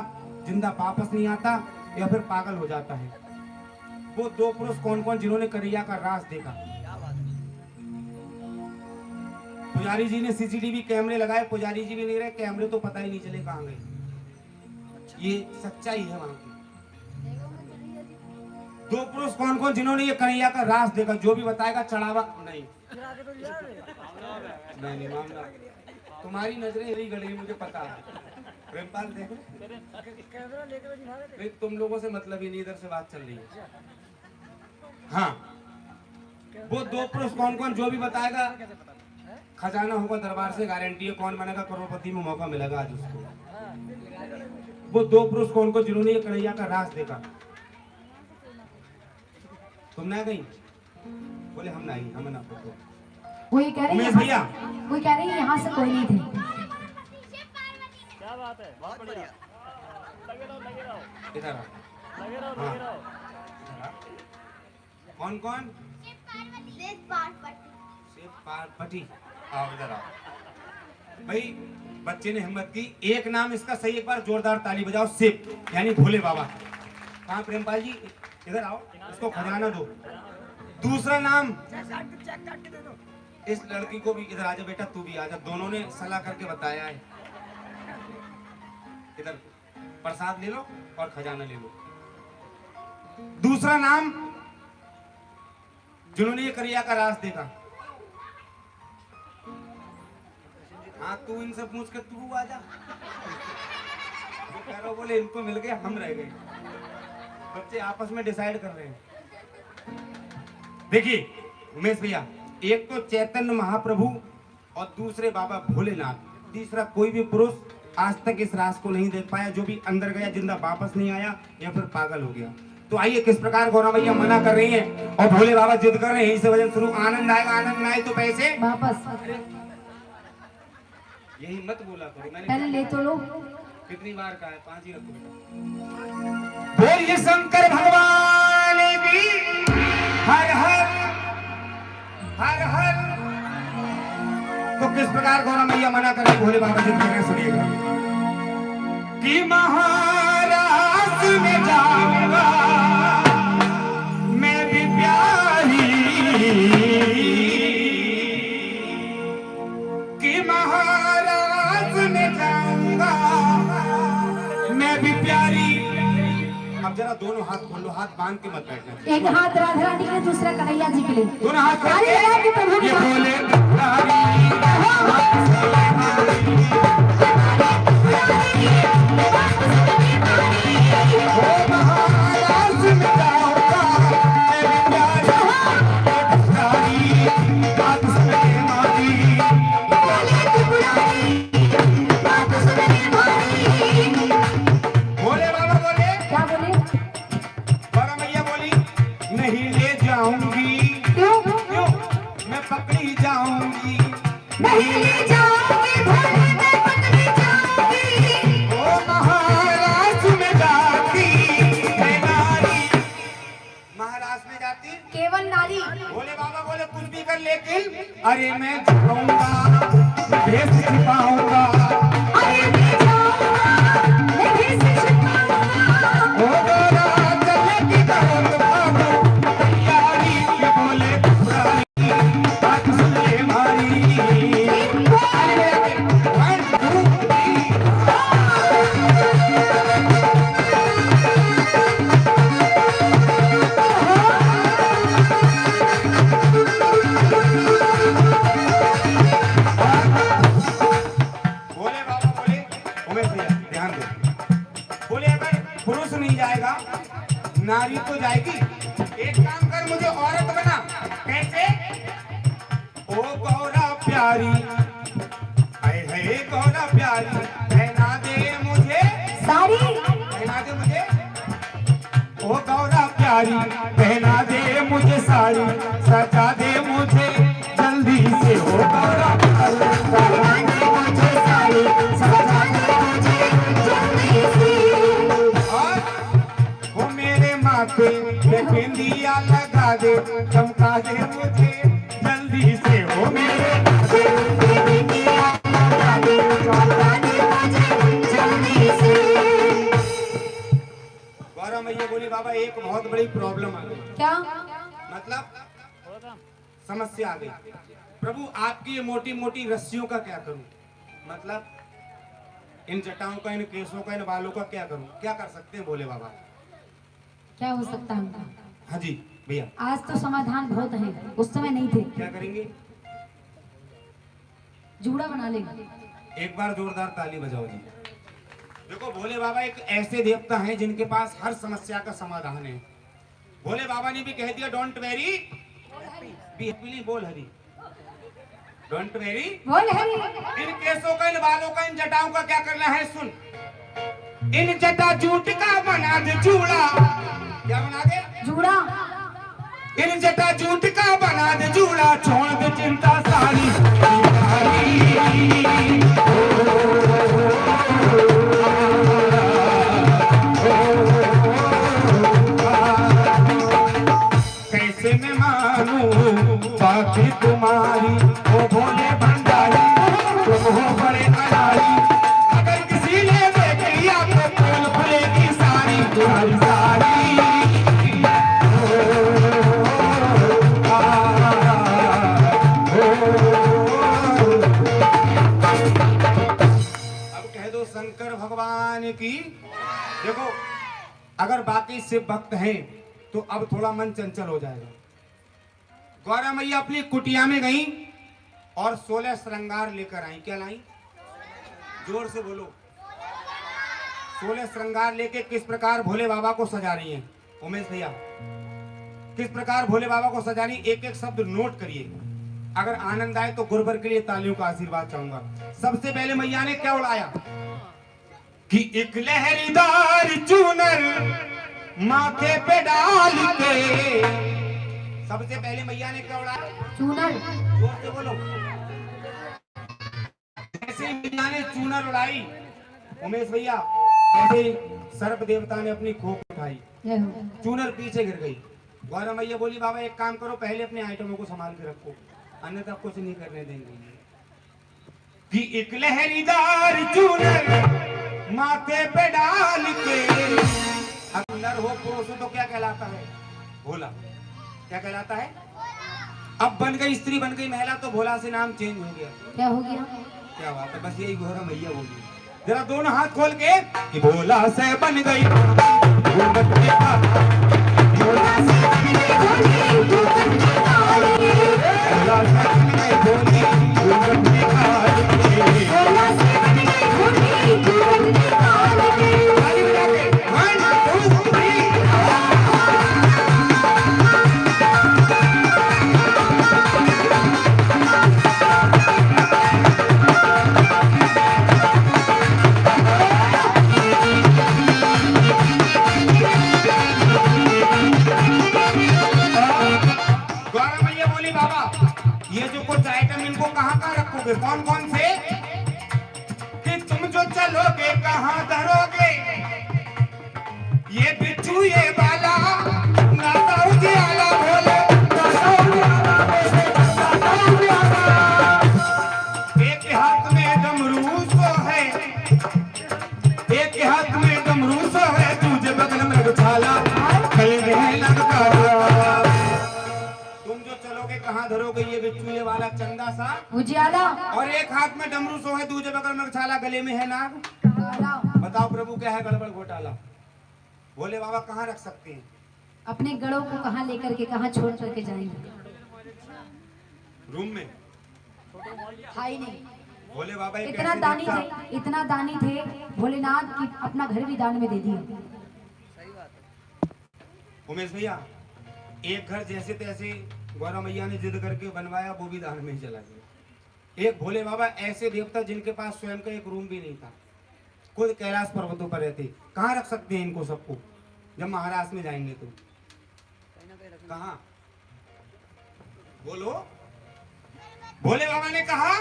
जिंदा वापस नहीं आता या फिर पागल हो जाता है। वो 2 पुरुष कौन कौन जिन्होंने कन्हैया का रास देखा? पुजारी जी ने सीसीटीवी कैमरे लगाए, पुजारी जी भी नहीं रहे, कैमरे तो पता ही नहीं चले कहाँ गए। ये सच्चाई है वहां की। 2 पुरुष कौन कौन जिन्होंने ये कन्हैया का रास देखा? जो भी बताएगा चढ़ावा नहीं। नहीं मामला तुम्हारी नजरें यही गड़ी, मुझे पता है। प्रेमपाल देखो, तुम लोगों से मतलब ही नहीं, इधर से बात चल रही है। हाँ, वो 2 पुरुष कौन कौन जो भी बताएगा खजाना होगा दरबार से, गारंटी है। कौन बनेगा करोड़पति में मौका मिलेगा आज उसको। वो 2 पुरुष कौन कौन जिन्होंने ये कन्हैया का रास देखा? तुम ना गई? बोले हम नहीं, हम ना। वही कह रही उमेश है, भैया वही कह रही है यहाँ से कोई नहीं थे। क्या बात है, बहुत बढ़िया। लगे रहो इधर आओ। लगे रहो। कौन कौन? शिव पार्वती। आओ इधर आओ भाई। बच्चे ने हिम्मत की। एक नाम इसका सही, एक बार जोरदार ताली बजाओ। शिव यानी भोले बाबा। कहाँ प्रेमपाल जी? इधर आओ, इसको खजाना दो। दूसरा नाम इस लड़की को भी, इधर आजा बेटा, तू भी आजा। दोनों ने सलाह करके बताया है। इधर प्रसाद ले लो और खजाना ले लो। दूसरा नाम जिन्होंने ये कन्हैया का रास देखा। हाँ, तू इनसे पूछ के तू आजा। कह रहा बोले इनको मिल गए, हम रह गए। बच्चे आपस में डिसाइड कर रहे हैं। देखिए उमेश भैया, एक तो चैतन्य महाप्रभु और दूसरे बाबा भोलेनाथ। तीसरा कोई भी पुरुष आज तक इस रास को नहीं देख पाया। जो भी अंदर गया जिंदा वापस नहीं आया या फिर पागल हो गया। तो आइए किस प्रकार गौरव भैया मना कर रही हैं और भोले बाबा जिद कर रहे हैं। यही से वजह शुरू। आनंद आएगा, आनंद में आए तो पैसे वापस। यही मत बोला करो। मैंने पहले ले तो लो। कितनी बार कहा है? 5 ही रखो। बोलिए शंकर भगवान की हर हर हर हर। तो किस प्रकार गौरव मैया मना कर रहे, भोले बाबा जिद कर रहे, सुनिएगा। कि महाराज में जाऊंगा मैं भी प्यारी, कि महाराज में जाऊंगा मैं भी प्यारी। अब जरा दोनों हाथ खोल लो, हाथ बांध के मत बैठना। एक हाथ राधा रानी के लिए, दूसरा कन्हैया जी के लिए। दोनों हाथ खोल के लगा के प्रभु ये के बोले अरे मैं जाऊंगा भेष छिपाऊंगा, अरे मैं जाऊंगा मैं भेष छिपाऊंगा। ओ गोरा चले की करो बाबू तैयारी के बोले पुरानी बात सुन ले मारी। नारी तो जाएगी, एक काम कर मुझे औरत बना। कैसे? ओ गौरा प्यारी, हाय हाय गौरा प्यारी, पहना दे मुझे साड़ी। पहना दे मुझे। ओ गौरा प्यारी, पहना दे मुझे साड़ी, सजा दे मुझे जल्दी से। ओ गौरा प्यारी, पहना दे मुझे साड़ी, सजा दे मुझे जल्दी से। और वो मेरे माथे पे बिंदिया लगा दे, चमका दे मुझे जल्दी से। ओ मेरे माथे पे बिंदिया लगा दे, चमका दे मुझे जल्दी से। गौरा मैया बोली बाबा एक बहुत बड़ी प्रॉब्लम आ गई। क्या? मतलब समस्या आ गई। प्रभु आपकी ये मोटी मोटी रस्सियों का क्या करूं? मतलब इन जटाओं का, इन केसों का, इन बालों का क्या करूं? क्या कर सकते हैं भोले बाबा? क्या हो सकता है? हाँ जी भैया। आज तो समाधान बहुत है, उस समय नहीं थे। क्या करेंगे? जूड़ा बना लेंगे। एक बार जोरदार ताली बजाओ जी। देखो भोले बाबा एक ऐसे देवता हैं जिनके पास हर समस्या का समाधान है। भोले बाबा ने भी कह दिया डोंट वेरी बी हैप्पी, बोल हरी, डोंट वेरी बोल हरी। इन केसों का, इन बालों का, इन जटाओं का क्या करना है सुन। इन जटा जूट का बना दे जूड़ा। क्या बना दे? जूड़ा। इन जटा जूट का बना दे जूड़ा, छोड़ दे चिंता सारी। कैसे मैं मानूं बाकी तुम्हारी, ओ भोले भंडारी, तुम हो बड़े अनाड़ी। अगर किसी ने देख लिया तो फूल फूलेगी सारी तुम्हारी सारी। अब कह दो शंकर भगवान की। देखो अगर बाकी शिव भक्त हैं तो अब थोड़ा मन चंचल हो जाएगा। गौरा मैया अपनी कुटिया में गई और 16 श्रृंगार लेकर आई। क्या लाई? जोर से बोलो। 16 श्रृंगार लेके किस प्रकार भोले बाबा को सजा रही हैं उमेश भैया? किस प्रकार भोले बाबा को सजा रही, एक एक शब्द नोट करिए। अगर आनंद आए तो गुरुवर के लिए तालियों का आशीर्वाद चाहूंगा। सबसे पहले मैया ने क्या उड़ाया कि एक लहरीदार चूनर माथे पे डाल के। सबसे पहले मैया ने क्या उड़ाया? चूनर। जोर से बोलो। जैसे ही मैया ने चूनर उड़ाई उमेश भैया, जैसे सर्प देवता ने अपनी खोप उठाई, चूनर पीछे गिर गई। गौरा मैया बोली बाबा एक काम करो, पहले अपने आइटमों को संभाल के रखो, अन्यथा कुछ नहीं करने देंगे। कि एक लहरीदार चूनर माथे पे डाल के। अंदर हो पुरुष तो क्या कहलाता है? भोला। क्या कहलाता है? अब बन गई स्त्री, बन गई महिला तो भोला से नाम चेंज हो गया। क्या हो गया? क्या बात है, बस यही गौरा मैया बोली। जरा दोनों हाथ खोल के कि भोला से बन गई कौन कौन से? कि तुम जो चलोगे कहाँ धरोगे, ये बिच्छू ये बाला नाता उजियाला भोले, एक हाथ में डमरू सो है, एक हाथ में डमरू सो है, तुझे बगल में उछाला कहाँ धरोगे ये बिच्छू वाला चंदा सा उजियाला, और एक हाथ में डमरू सो है, दूसरे बगल में छाला, गले में है नाग। बताओ प्रभु क्या है गड़बड़ घोटाला? भोले बाबा कहाँ रख सकते हैं? अपने गड़ों को कहाँ लेकर के कहाँ छोड़ करके जाएंगे? रूम में हाई नहीं। भोले बाबा इतना दानी थे, इतना दानी थे भोलेनाथ की अपना घर भी दान में दे दिया। उमेश भैया, एक घर जैसे तैसे गौरा मैया ने जिद करके बनवाया, वो भी दान में ही चला गया। एक भोले बाबा ऐसे देवता जिनके पास स्वयं का एक रूम भी नहीं था, खुद कैलाश पर्वतों पर रहते, कहाँ रख सकते हैं इनको सबको? जब महाराष्ट्र में जाएंगे तो कहाँ? बोलो। भोले बाबा ने कहा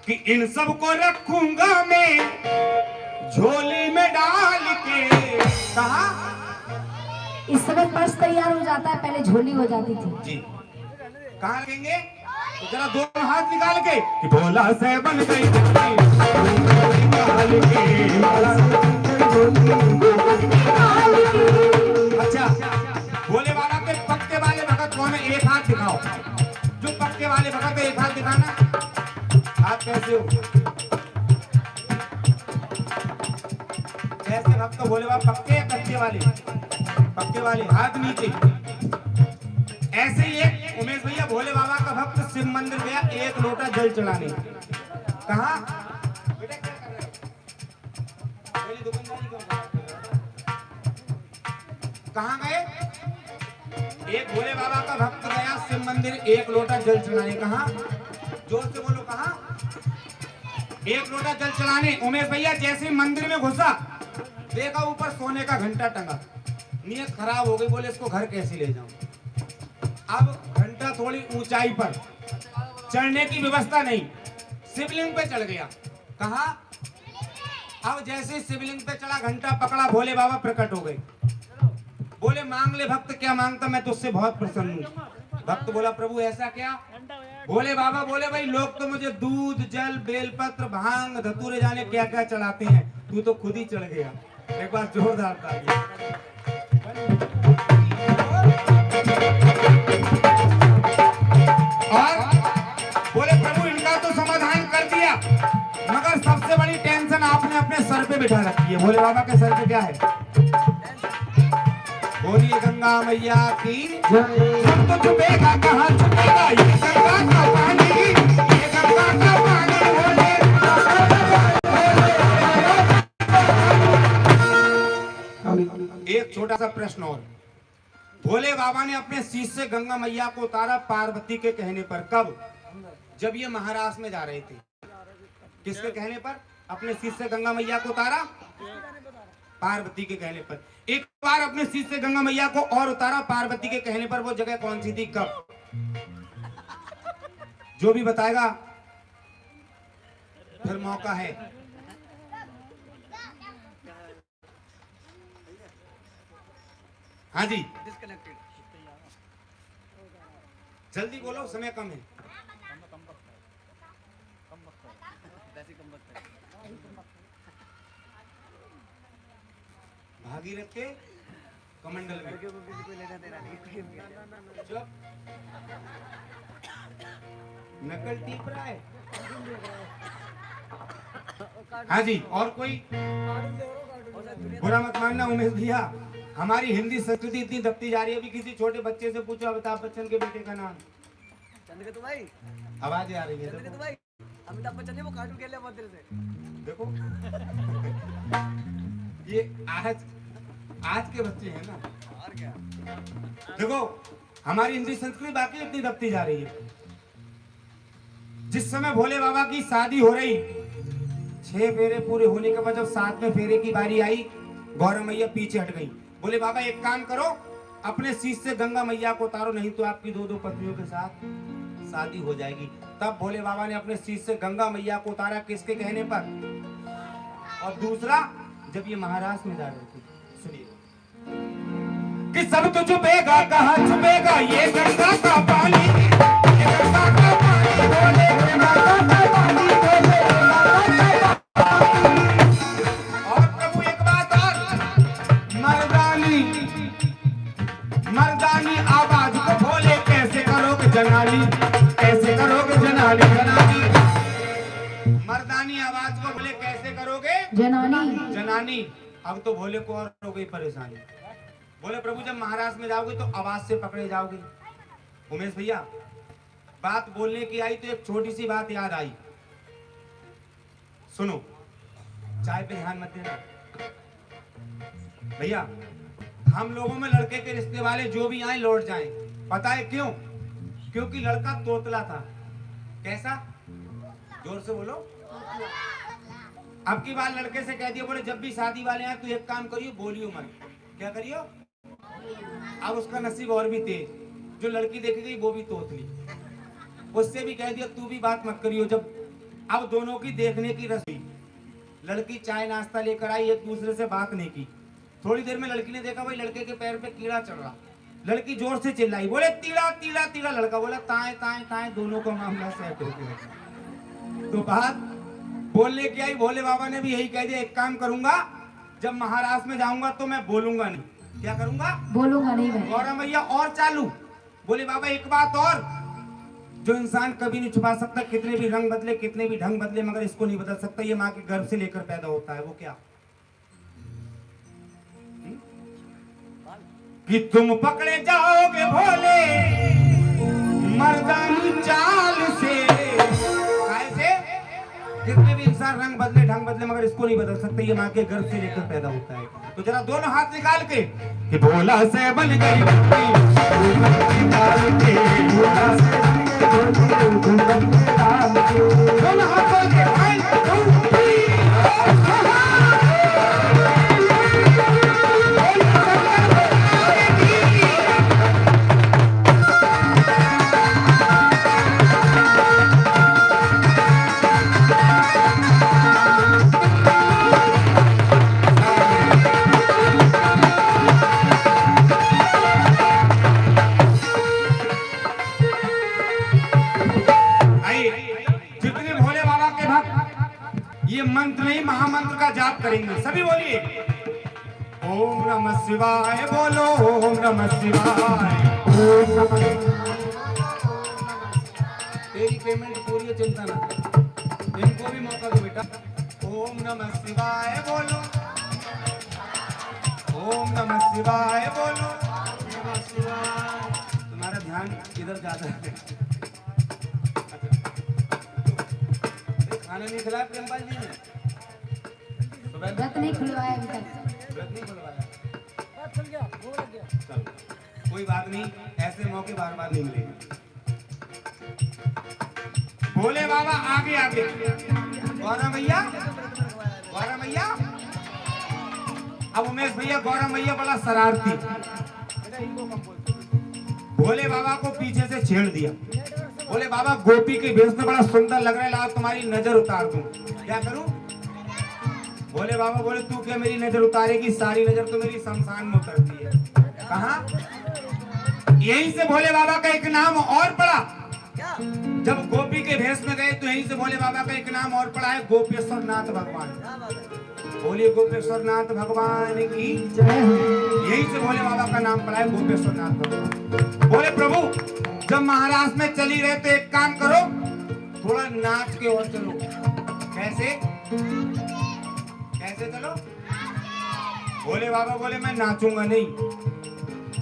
कि इन सबको रखूंगा मैं झोली में डाल के। कहा इस समय पर्स तैयार हो जाता है, पहले झोली हो जाती थी जी। कहाँ रखेंगे? तो जरा दोनों हाथ निकाल के कि भोला से बन गई अच्छा, भोले बाबा के पक्के वाले भगत कौन है? एक हाथ दिखाओ। जो पक्के वाले भगत है, एक हाथ दिखाना। आप कैसे हो? कैसे भक्त तो भोले बाबा? पक्के कच्चे वाले? पक्के वाले, हाथ नीचे। ऐसे ही एक उमेश भैया भोले बाबा का भक्त शिव मंदिर गया एक लोटा जल चढ़ाने। कहा बेटा क्या कर रहे हो? मेरी दुकानदारी क्यों कर रहे हो? कहाँ गए? एक भोले बाबा का भक्त गया शिव मंदिर एक लोटा जल चढ़ाने। कहा? जोर से बोलो। कहा? एक लोटा जल चढ़ाने। उमेश भैया जैसे ही मंदिर में घुसा, देखा ऊपर सोने का घंटा टंगा। नीयत खराब हो गई, बोले इसको घर कैसे ले जाऊं? अब घंटा थोड़ी ऊंचाई पर, चढ़ने की व्यवस्था नहीं, शिवलिंग पे चढ़ गया। कहा? अब जैसे शिवलिंग पे चढ़ा, घंटा पकड़ा, भोले बाबा प्रकट हो गए। बोले मांग ले भक्त, क्या मांगता? मैं तुझसे बहुत प्रसन्न हूँ। भक्त बोला प्रभु ऐसा क्या? भोले बाबा बोले भाई लोग तो मुझे दूध जल बेलपत्र भांग धतूरे जाने क्या क्या चढ़ाते हैं, तू तो खुद ही चढ़ गया। एक बार जोरदार ताली। और बोले प्रभु इनका तो समाधान कर दिया, मगर सबसे बड़ी टेंशन आपने अपने सर पे बिठा रखी है। भोले बाबा के सर पे क्या है? बोलिए गंगा मैया की जब तो छुपेगा कहाँ छुपेगा ये गंगा का पानी, ये गंगा का पानी। बोले एक छोटा सा प्रश्न और, भोले बाबा ने अपने शीश से गंगा मैया को उतारा पार्वती के कहने पर। कब? जब ये महाराष्ट्र में जा रहे थे। किसके कहने पर अपने शीश से गंगा मैया को उतारा? पार्वती के कहने पर। एक बार अपने शीश से गंगा मैया को और उतारा पार्वती के कहने पर। वो जगह कौन सी थी? कब? जो भी बताएगा फिर मौका है। हाँ जी जल्दी बोलो, समय कम है। भागीरथ के कमंडल में। चुप। नकल टीप रहा है। हाँ जी, और कोई? बुरा मत मानना उमेश भैया, हमारी हिंदी संस्कृति इतनी दबती जा रही है। अभी किसी छोटे बच्चे से पूछो अमिताभ बच्चन के बेटे का नाम। चंद्रकेतु भाई। आवाज आ रही है। चंद्रकेतु भाई, अमिताभ बच्चन ने वो कार्टून खेल लिया बहुत देर से। देखो ये आज के बच्चे हैं ना। और क्या? देखो हमारी हिंदी संस्कृति बाकी इतनी दबती जा रही है। जिस समय भोले बाबा की शादी हो रही, 6 फेरे पूरे होने के बाद जब 7वें फेरे की बारी आई, गौरा मैया पीछे हट गई। बोले बाबा एक काम करो, अपने शीश से गंगा मैया को उतारो, नहीं तो आपकी 2 पत्नियों के साथ शादी हो जाएगी। तब भोले बाबा ने अपने शीश से गंगा मैया को उतारा। किसके कहने पर? और दूसरा, जब ये महाराष्ट्र में जा रहे थे, सुनिए कि सब तो छुपेगा कहाँ छुपेगा ये गंगा का पानी, ये गंगा का पानी। बोले गंगा का पानी, बोले गंगा का पानी। और प्रभु एक बात और, मर्दानी आवाज को बोले कैसे करोगे जनानी, कैसे करोगे जनानी, जनानी। मर्दानी आवाज को बोले कैसे करोगे जनानी, जनानी। अब तो भोले को और हो गई परेशानी। बोले प्रभु जब महाराष्ट्र में जाओगे तो आवाज से पकड़े जाओगे। उमेश भैया बात बोलने की आई तो एक छोटी सी बात याद आई, सुनो। चाय पे ध्यान मत देना भैया, हम लोगों में लड़के के रिश्ते वाले जो भी आए लौट जाएं। पता है क्यों? क्योंकि लड़का तोतला था। कैसा? जोर से बोलो। अब की बार लड़के से कह दिया, बोले जब भी शादी वाले आए तो एक काम करियो, बोलियो मत। क्या करियो? अब उसका नसीब और भी तेज, जो लड़की देखी गई वो भी तोतली। उससे भी कह दिया तू भी बात मत करियो। जब अब दोनों की देखने की रस्म, लड़की चाय नाश्ता लेकर आई, एक दूसरे से बात नहीं की। थोड़ी देर में लड़की ने देखा भाई लड़के के पैर पे कीड़ा चढ़ रहा। लड़की जोर से चिल्लाई, बोले तीड़ा तीड़ा तीड़ा। लड़का बोला ताए ताए ताए। दोनों का मामला सेट हो गया। तो बात बोलने की आई, भोले बाबा ने भी यही कह दिया, एक काम करूंगा, जब महाराष्ट्र में जाऊंगा तो मैं बोलूंगा नहीं। क्या करूंगा? बोलूंगा नहीं मैं। गौरव भैया और चालू। बोले बाबा एक बात और, जो इंसान कभी नहीं छुपा सकता, कितने भी रंग बदले, कितने भी ढंग बदले, मगर इसको नहीं बदल सकता, ये माँ के गर्भ से लेकर पैदा होता है। वो क्या? कि तुम पकड़े जाओगे भोले मर्दानी चाल से। कैसे? कितने भी इंसान रंग बदले, ढंग बदले, मगर इसको नहीं बदल सकते, ये माँ के गर्भ से लेकर पैदा होता है। तो जरा दोनों हाथ निकाल के कि भोला से बन गई दोनों हाथों के मंत्र नहीं महामंत्र का जाप करेंगे। सभी बोलिए ओम नमः शिवाय। बोलो ओम नमः शिवाय। तेरी पेमेंट पूरी है, चिंता ना, इनको भी मौका दो बेटा। ओम नमः शिवाय बोलो, ओम नमः शिवाय बोलो, नमः शिवाय। तुम्हारा ध्यान इधर ज्यादा है। खाना नहीं खिलाया प्रेमपाल जी ने? व्रत नहीं खुलवाया अभी तक। व्रत नहीं खुलवाया? खुल गया, भूख लग गया। चलो कोई बात नहीं, ऐसे मौके बार बार नहीं मिलेंगे। भोले बाबा आगे आगे। गौरव भैया, गौरव भैया। अब उमेश भैया, गौरव भैया बड़ा शरारती, भोले बाबा को पीछे से छेड़ दिया। बोले बाबा गोपी के भेष में बड़ा सुंदर लग रहा है, लाओ तुम्हारी नजर उतार दूं। क्या करूं? भोले बाबा बोले तू क्या मेरी नजर उतारेगी? सारी नजर तो मेरी शमशान में उतरती है। कहां? यहीं से भोले बाबा का एक नाम और पड़ा। जब गोपी के भेष में गए तो यहीं से भोले बाबा का एक नाम और पड़ा है, गोपेश्वर नाथ भगवान। बोलिए गोपेश्वर नाथ भगवान की जय। यहीं से भोले बाबा का नाम पड़ा है, गोपेश्वर नाथ भगवान। बोले प्रभु जब महाराष्ट्र में चली रहे तो एक काम करो, थोड़ा नाच के और चलो। कैसे? कैसे चलो? भोले बाबा बोले मैं नाचूंगा नहीं।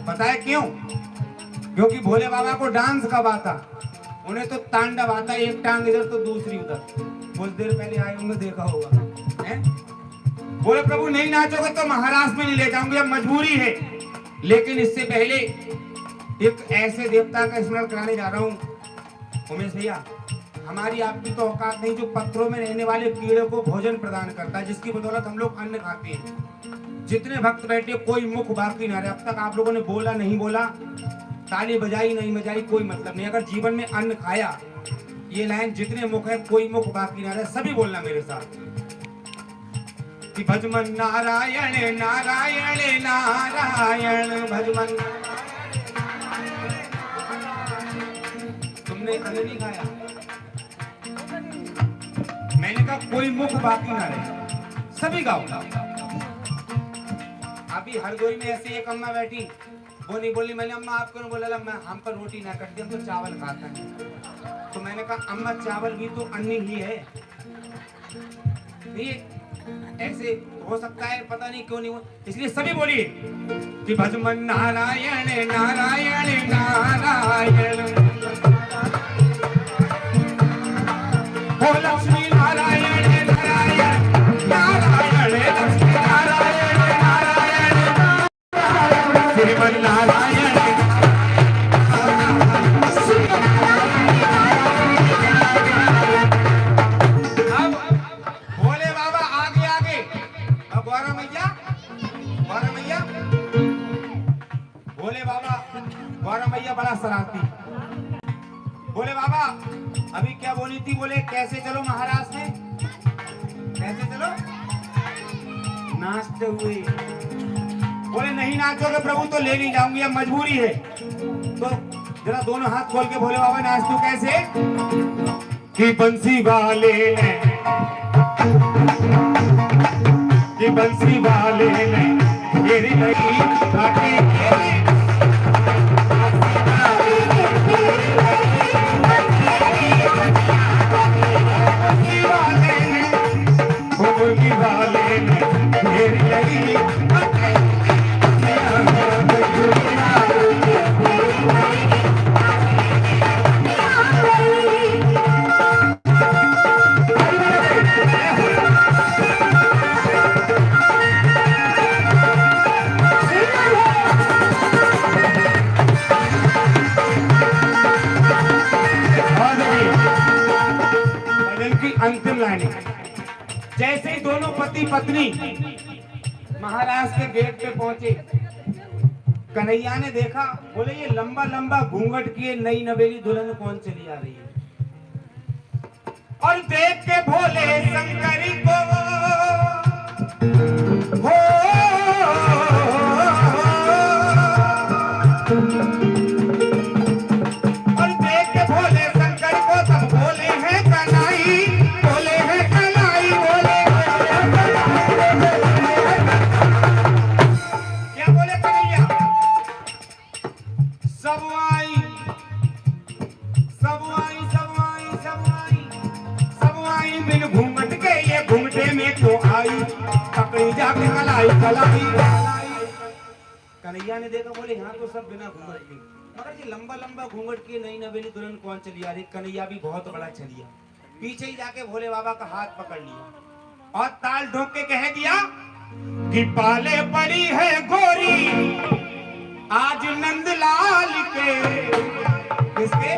पता है क्यों? क्योंकि भोले बाबा को डांस कब आता? उन्हें तो तांडव आता, एक टांग इधर तो दूसरी उधर। कुछ देर पहले आए होंगे, देखा होगा है? बोले प्रभु नहीं नाचोगे तो महाराष्ट्र में नहीं ले जाऊंगे, अब मजबूरी है। लेकिन इससे पहले एक ऐसे देवता का स्मरण कराने जा रहा हूँ। उमेश भैया, हमारी आपकी तो औकात नहीं, जो पत्थरों में रहने वाले कीड़े को भोजन प्रदान करता है, जिसकी बदौलत हम लोग अन्न खाते हैं। जितने भक्त बैठे कोई मुख बाकी ना रहे। अब तक आप लोगों ने बोला नहीं बोला, ताली बजाई नहीं बजाई, कोई मतलब नहीं। अगर जीवन में अन्न खाया, ये लाइन जितने मुख है कोई मुख बाकी ना रहे। सभी बोलना मेरे साथ कि भजमन नारायण नारायण नारायण भजमन। तुमने अन्न नहीं खाया, मैंने कहा कोई मुख बाकी ना रहे, सभी गाओ। अभी हरदोई में ऐसी एक अम्मा बैठी, वो नहीं बोली। मैंने अम्मा आपको नहीं बोला, मैं हम पर रोटी ना कट दी, हम तो चावल खाता है। तो मैंने कहा अम्मा चावल भी तो अन्न ही है। ये ऐसे हो सकता है, पता नहीं क्यों नहीं हो। इसलिए सभी बोलिए कि भजमन नारायण नारायण नारायण। ओ लक्ष्मी नारायण नारायण नारायण लक्ष्मी नारायण नारायण नारायण। श्रीमन नारायण। अब भोले बाबा आगे आगे। अब गौरा मैया भोले बाबा, गौरा मैया बड़ा शरारती। बोले बाबा अभी क्या बोली थी? बोले कैसे चलो महाराज में, कैसे चलो? नाचते हुए। बोले नहीं नाचोगे प्रभु तो ले नहीं जाऊंगी, अब मजबूरी है। तो जरा दोनों हाथ खोल के भोले बाबा नाच दो। कैसे? कि बंसी वाले ने, कि बंसी वाले ने घेरी नहीं काटे, वाले ने घेरी लगी। अंतिम लाइन। जैसे ही दोनों पति पत्नी महाराज के गेट पे पहुंचे, कन्हैया ने देखा। बोले ये लंबा लंबा घूंघट किए नई नवेली दुल्हन कौन चली आ रही है? और देख के भोले शंकरी को हो कन्हैया ने देखा। बोले यहाँ तो सब बिना घूंघट के, मगर ये लंबा लंबा घूंघट के नई नवेली दुल्हन कौन चली आ रही? कन्हैया भी बहुत बड़ा चलिया। पीछे ही जाके भोले बाबा का हाथ पकड़ लिया और ताल ठोक के कह दिया कि पाले पड़ी है गोरी आज नंदलाल के। किसके?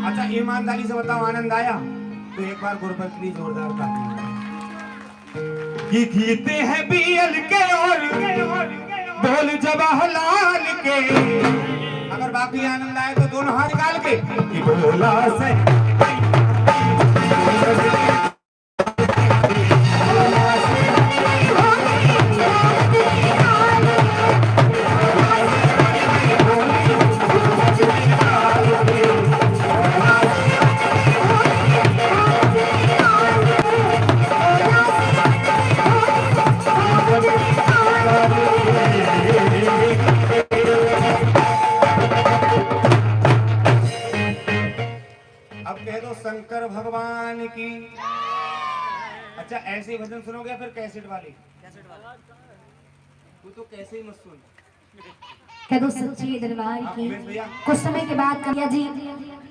अच्छा ईमानदारी से बताओ, आनंद आया तो एक बार गुरबत के लिए जोरदार ताली। कि गीते हैं बीएल के और बोल जवाहरलाल के। अगर बाकी आनंद आए तो दोनों हाथ निकाल के कि बोला से शंकर भगवान की। अच्छा ऐसे ही भजन सुनोगे फिर कैसेट वाले? तू तो कैसे ही मत सुन। कह दो सच्चे दरबार की। कुछ समय के बाद कन्हैया जी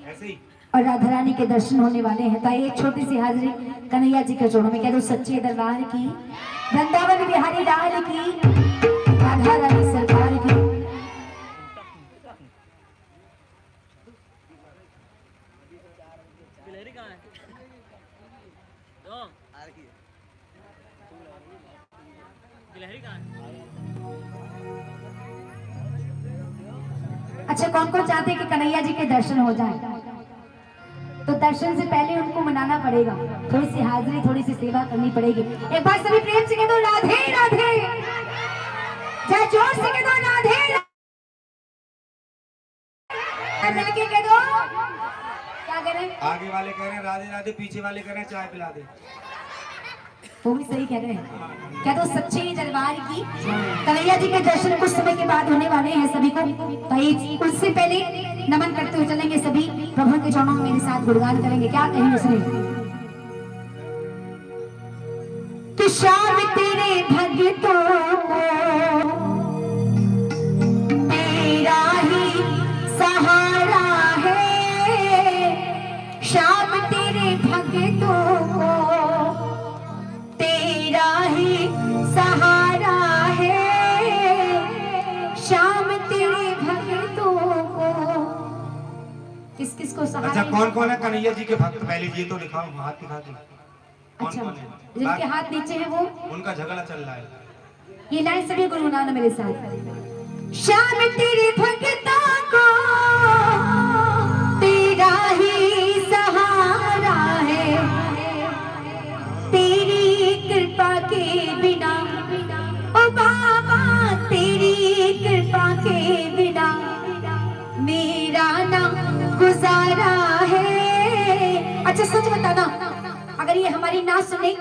ऐसे ही और राधा रानी के दर्शन होने वाले हैं। तो एक छोटी सी हाजिरी कन्हैया जी के चरणों में। कह दो सच्चे दरबार की, वृंदावन बिहारी लाल की, राधा रानी सरकार की। अच्छा कौन कौन चाहते हैं कि कन्हैया जी के दर्शन हो जाए? तो दर्शन से पहले उनको मनाना पड़ेगा, थोड़ी सी हाजिरी, थोड़ी सी सेवा करनी पड़ेगी। एक बार सभी प्रेम से कह दो राधे राधे, जय जोर से कह दो राधे राधे। कह दो क्या कह रहे हैं? आगे वाले कह रहे हैं राधे राधे, पीछे वाले कह रहे हैं चाय पिला दे। वो भी सही कह रहे हैं। क्या तो सच्चे दरबार की कन्हैया जी के दर्शन कुछ समय के बाद होने वाले हैं सभी को। तो उससे पहले नमन करते हुए चलेंगे सभी प्रभु के चरणों में मेरे साथ गुणगान करेंगे। क्या कहें उसने? कि श्याम तेरे भक्तों को तेरा ही सहारा है, श्याम तेरे भक्तों को तेरा ही सहारा है, श्याम किसको सहारा अच्छा ही- कौन कौन है कन्हैया जी के भक्त? पहले ये तो दिखाओ, हाथ दिखा दो। कौन अच्छा कौन है? जिनके हाथ नीचे हैं वो, उनका झगड़ा चल रहा है। ये लाइन सभी गुनगुनाना मेरे साथ। श्याम तेरे भक्तों को तेरा ही सहारा है, तेरी कृपा के बिना ओ बाबा, तेरी कृपा के बिना मेरा ना गुजारा है। अच्छा सच बताना, अगर ये हमारी ना सुने,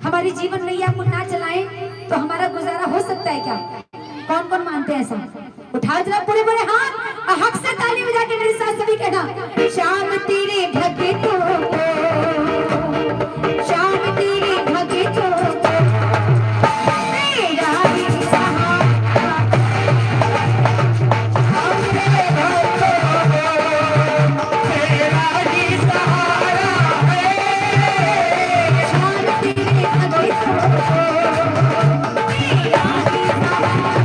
हमारी जीवन मैया को ना चलाएं, तो हमारा गुजारा हो सकता है क्या? कौन कौन मानते हैं ऐसा? उठाओ जरा पूरे बड़े हाथ और हक से ताली बजा के मेरे साथ सभी कहना, श्याम तेरे भक्तों को, श्याम तेरे भक्तों को तेरा ही सहारा, श्याम तेरे भक्तों को तेरा ही सहारा है, श्याम तेरे भक्तों को तेरा ही सहारा।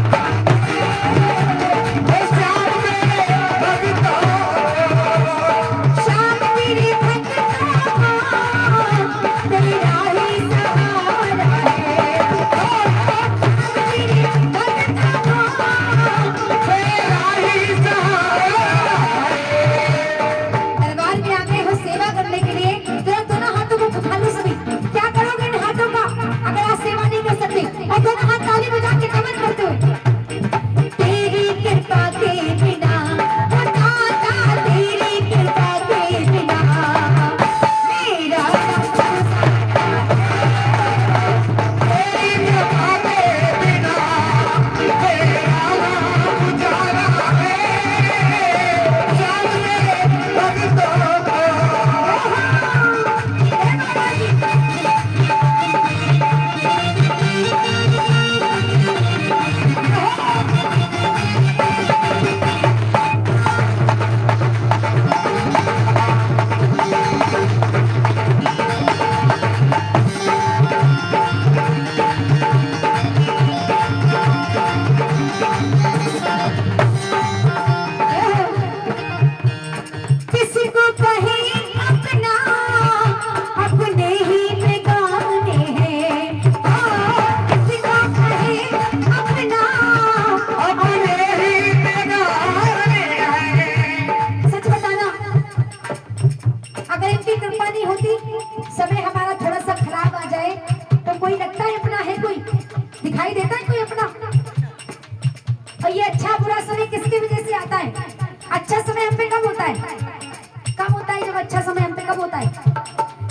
और ये अच्छा बुरा समय किसकी वजह से आता है? अच्छा समय हम पे कब होता है? कब होता है? जब अच्छा समय हम पे कब होता है?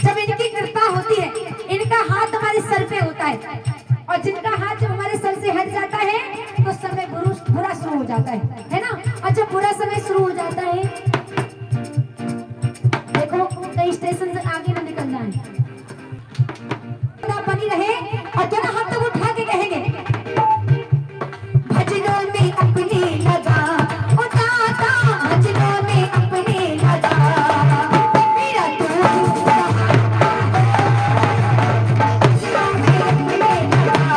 जब इनकी कृपा होती है, इनका हाथ हमारे सर पे होता है, और जिनका हाथ जब हमारे सर से हट जाता है तो समय बुरा शुरू हो जाता है ना? और जब बुरा समय शुरू हो जाता है, देखो कई स्टेशन से आगे ना निकलना है, बनी रहे और दोनों हाथ तक उठा के कहेंगे, भजनों में अपने लगा ओ दाता, भजनों में अपने लगा, मेरा तो भजनों में अपने लगा,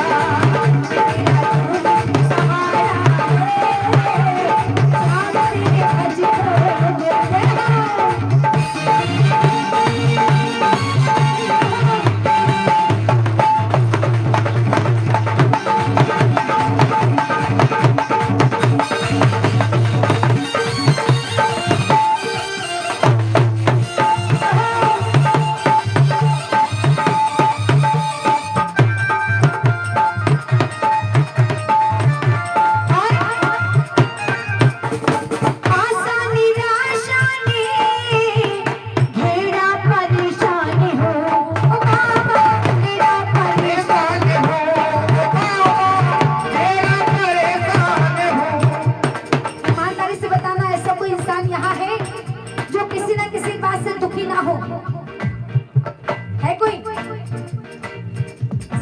मेरा तो सहारा है, सामने भजनों में लगा।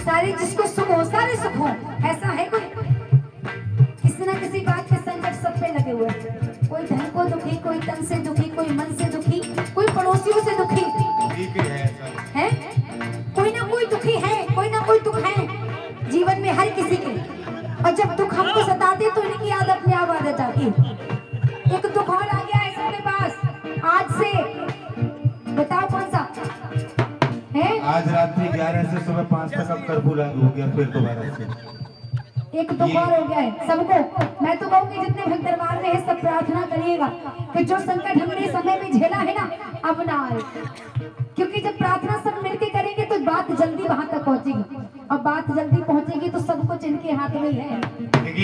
सारे जिसको सुख हो, सारे सुख हो, ऐसा है कोई? किसी ना किसी बात के संकट सब पे लगे हुए हैं। कोई धन को दुखी, कोई तन से दुखी, कोई मन से दुखी, कोई पड़ोसियों से दुखी है, कोई ना कोई दुखी है, कोई ना कोई दुख है जीवन में हर किसी के। और जब दुख हमको सताते तो इनकी याद अपने आप आ जाती है। एक दुख और आ गया है सबके पास, आज सुबह 5 तक अब कर्फ्यू लागू हो गया फिर दोबारा से। एक दुख और हो गया है सबको। मैं तो कहूँगी जितने भक्त दरबार में है सब प्रार्थना करिएगा कि जो संकट हमने समय में झेला है ना अब ना आए, क्योंकि जब प्रार्थना सब मिलके करेंगे तो बात जल्दी वहां तक पहुंचेगी, और बात जल्दी पहुंचेगी तो सब कुछ इनके हाथ में ही है,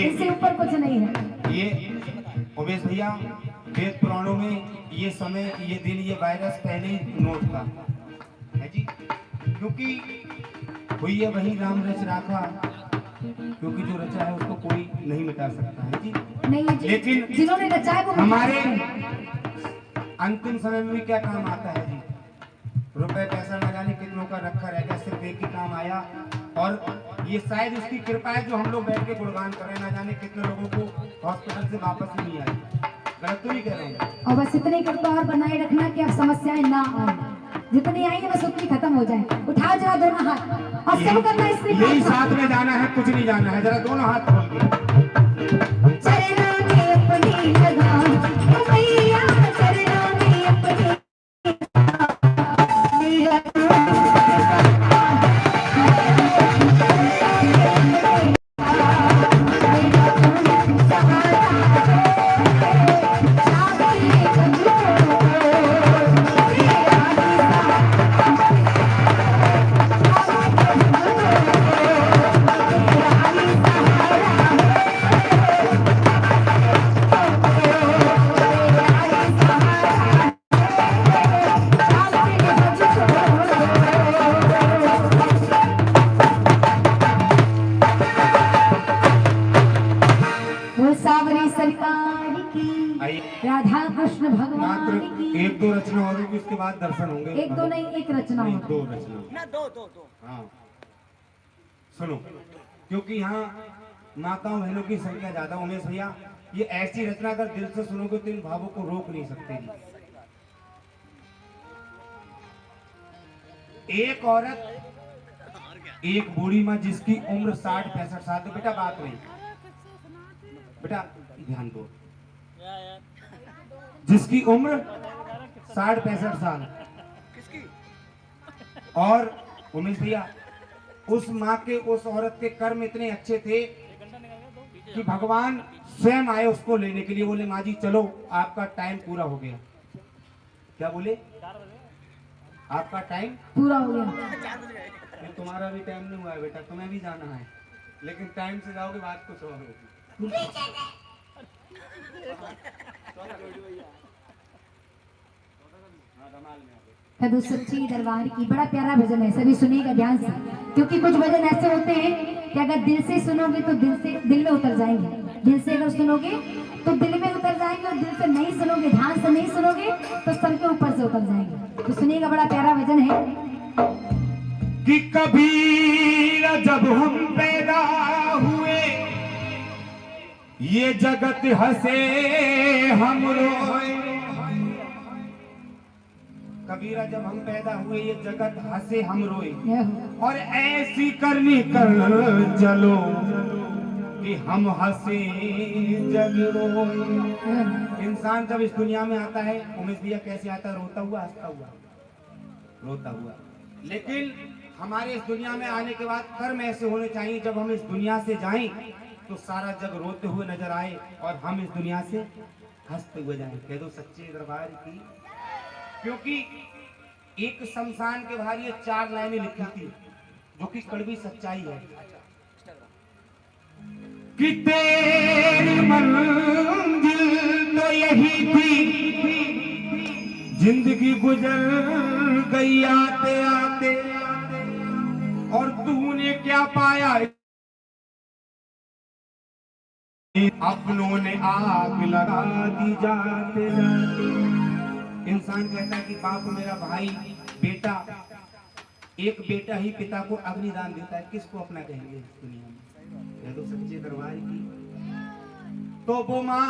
इससे ऊपर कुछ नहीं है। ये उमेश भैया वेद पुराणों में ये समय, ये दिन, ये वायरस पहले ही नोट था है जी, क्योंकि हुई है वही राम रच राखा, क्योंकि जो रचा है उसको कोई नहीं मिटा सकता है जी। नहीं जी, लेकिन जिन्होंने रचा है वो हमारे अंतिम समय में भी क्या काम आता है जी, रुपए पैसा न जाने कितनों का रखा रह गया, सिर्फ एक ही काम आया, और ये शायद उसकी कृपा है जो हम लोग बैठ के गुणगान करें, ना जाने कितने लोगों को हॉस्पिटल से वापस नहीं आई। गलत तो नहीं कह रहा हूँ। और बस इतनी कृपा और बनाए रखना कि अब समस्याएं ना आए, जितनी आएंगे बस उतनी खत्म हो जाए। उठाओ जरा दोनों हाथ और सब करना इससे यही साथ में जाना है, कुछ नहीं जाना है, जरा दोनों हाथ खोल के चरणों में अपनी लगा ओ मैया, चरणों में अपनी सावरी सरकार की, राधा कृष्ण भगवान मात्र की। एक दो रचना और होगी, उसके बाद दर्शन होंगे। एक दो नहीं, एक रचना नहीं, होगी। दो रचना। ना दो हाँ सुनो, क्योंकि यहाँ माताओं बहनों की संख्या ज्यादा। उमेश भैया ये ऐसी रचना अगर दिल से सुनोगे तो इन भावों को रोक नहीं सकते जी। एक औरत, एक बूढ़ी माँ जिसकी उम्र 60-65 साल, तो बेटा बात नहीं, बेटा ध्यान दो, जिसकी उम्र 60-65 साल, और उमेश भैया उस माँ के, उस औरत के कर्म इतने अच्छे थे कि भगवान स्वयं आए उसको लेने के लिए। बोले माँ जी चलो आपका टाइम पूरा हो गया। क्या बोले? आपका टाइम पूरा हो गया। ये तुम्हारा भी टाइम नहीं हुआ है बेटा, तुम्हें भी जाना है, लेकिन टाइम से जाओगे बात कुछ और होगी। कदू सच्ची दरबार की, बड़ा प्यारा भजन है, सभी सुनिएगा ध्यान से, क्योंकि कुछ भजन ऐसे होते हैं कि अगर दिल से सुनोगे तो दिल में उतर जाएंगे, दिल से अगर सुनोगे तो दिल में उतर जाएंगे, और दिल से नहीं सुनोगे, ध्यान से नहीं सुनोगे तो सर के ऊपर से उतर जाएंगे। तो सुनिएगा, बड़ा प्यारा भजन है कि कबीर जब हम पैदा हुए ये जगत हंसे हम रोए। कबीरा जब हम पैदा हुए ये जगत हंसे हम रोए, और ऐसी करनी कर चलो कि हम हंसे जग रोए। इंसान जब इस दुनिया में आता है, उमेश भैया कैसे आता है? रोता हुआ, हंसता हुआ, रोता हुआ। लेकिन हमारे इस दुनिया में आने के बाद कर्म ऐसे होने चाहिए, जब हम इस दुनिया से जाएं तो सारा जग रोते हुए नजर आए और हम इस दुनिया से हंसते हुए जाएं। कह दो सच्चे दरबार की। क्योंकि एक शमशान के बाहर ये 4 लाइनें लिखी थी जो कि कड़वी सच्चाई है कि तेरी मंजिल तो यही थी, जिंदगी गुजर गई आते आते, और तूने क्या पाया? अपनों ने आग लगा दी जाते जाते। इंसान कहता है कि बाप मेरा भाई, बेटा, एक बेटा ही पिता को अग्निदान देता है, किसको अपना कहेंगे इस दुनिया में? कह दो सच्चे दरबार की। तो वो माँ,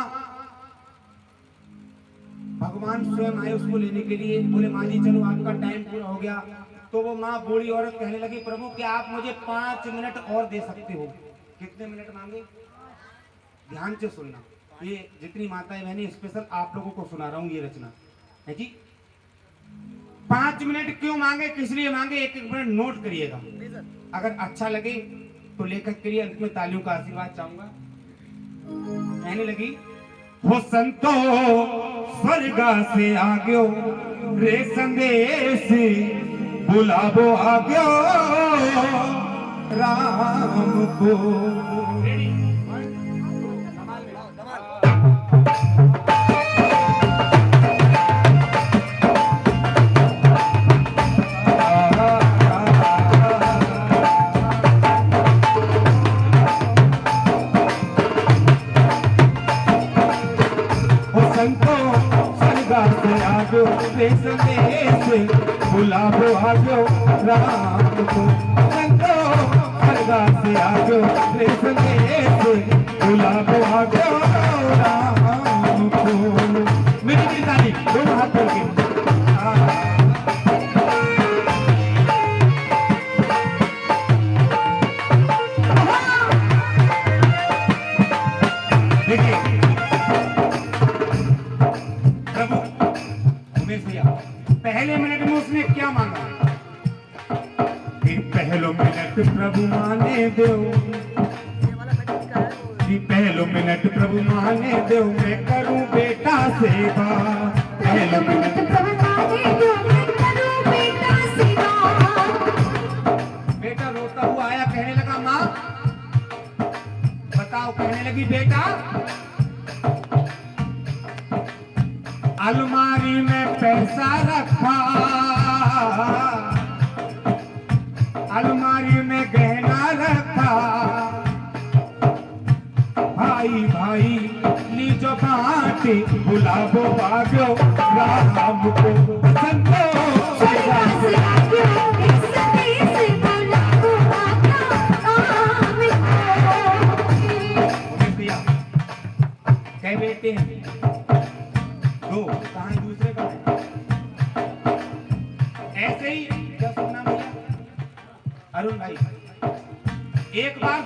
भगवान स्वयं आए उसको लेने के लिए। बोले माँ जी चलो आपका टाइम पूरा हो गया। तो वो माँ बूढ़ी औरत कहने लगी, प्रभु क्या आप मुझे 5 मिनट और दे सकते हो? कितने मिनट मांगे? ध्यान से सुनना, ये जितनी माताएं बहनें, स्पेशल आप लोगों को सुना रहा हूँ ये रचना है जी। 5 मिनट क्यों मांगे, किस लिए मांगे, एक एक मिनट नोट करिएगा। अगर अच्छा लगे तो लेखक के लिए अंत में तालियों का आशीर्वाद चाहूंगा। कहने लगी, हो संतो स्वर्गा से आग्यो रे संदेश बुलावो आग्यो राम को। संदेश बुलावो आग्यो राम को। संतो स्वर्गा से आग्यो रे संदेश बुलावो आग्यो राम को। मेरी ताली दोनों हाथ जोड़ के। देखिए प्रभु उमेश भैया, पहले मिनट में उसने क्या मांगा? पहलो मिनट प्रभु माने दो, पहलो मिनट प्रभु माने दो, मैं करूं बेटा सेवा। पहलो मिनट प्रभु माने दो, मैं करूं बेटा सेवा। बेटा रोता हुआ आया, कहने लगा माँ बताओ। कहने लगी बेटा अलमारी में पैसा रखा, अलमारी में गहना रखा, भाई भाई लीजो बाटे बुलावो आग्यो राम को। संतो स्वर्गा से आग्यो रे संदेश बुलावो आग्यो राम को। कह बेटे हैं दो, कहां दूसरे का है। ऐसे ही क्या सुनना भैया अरुण भाई, एक बार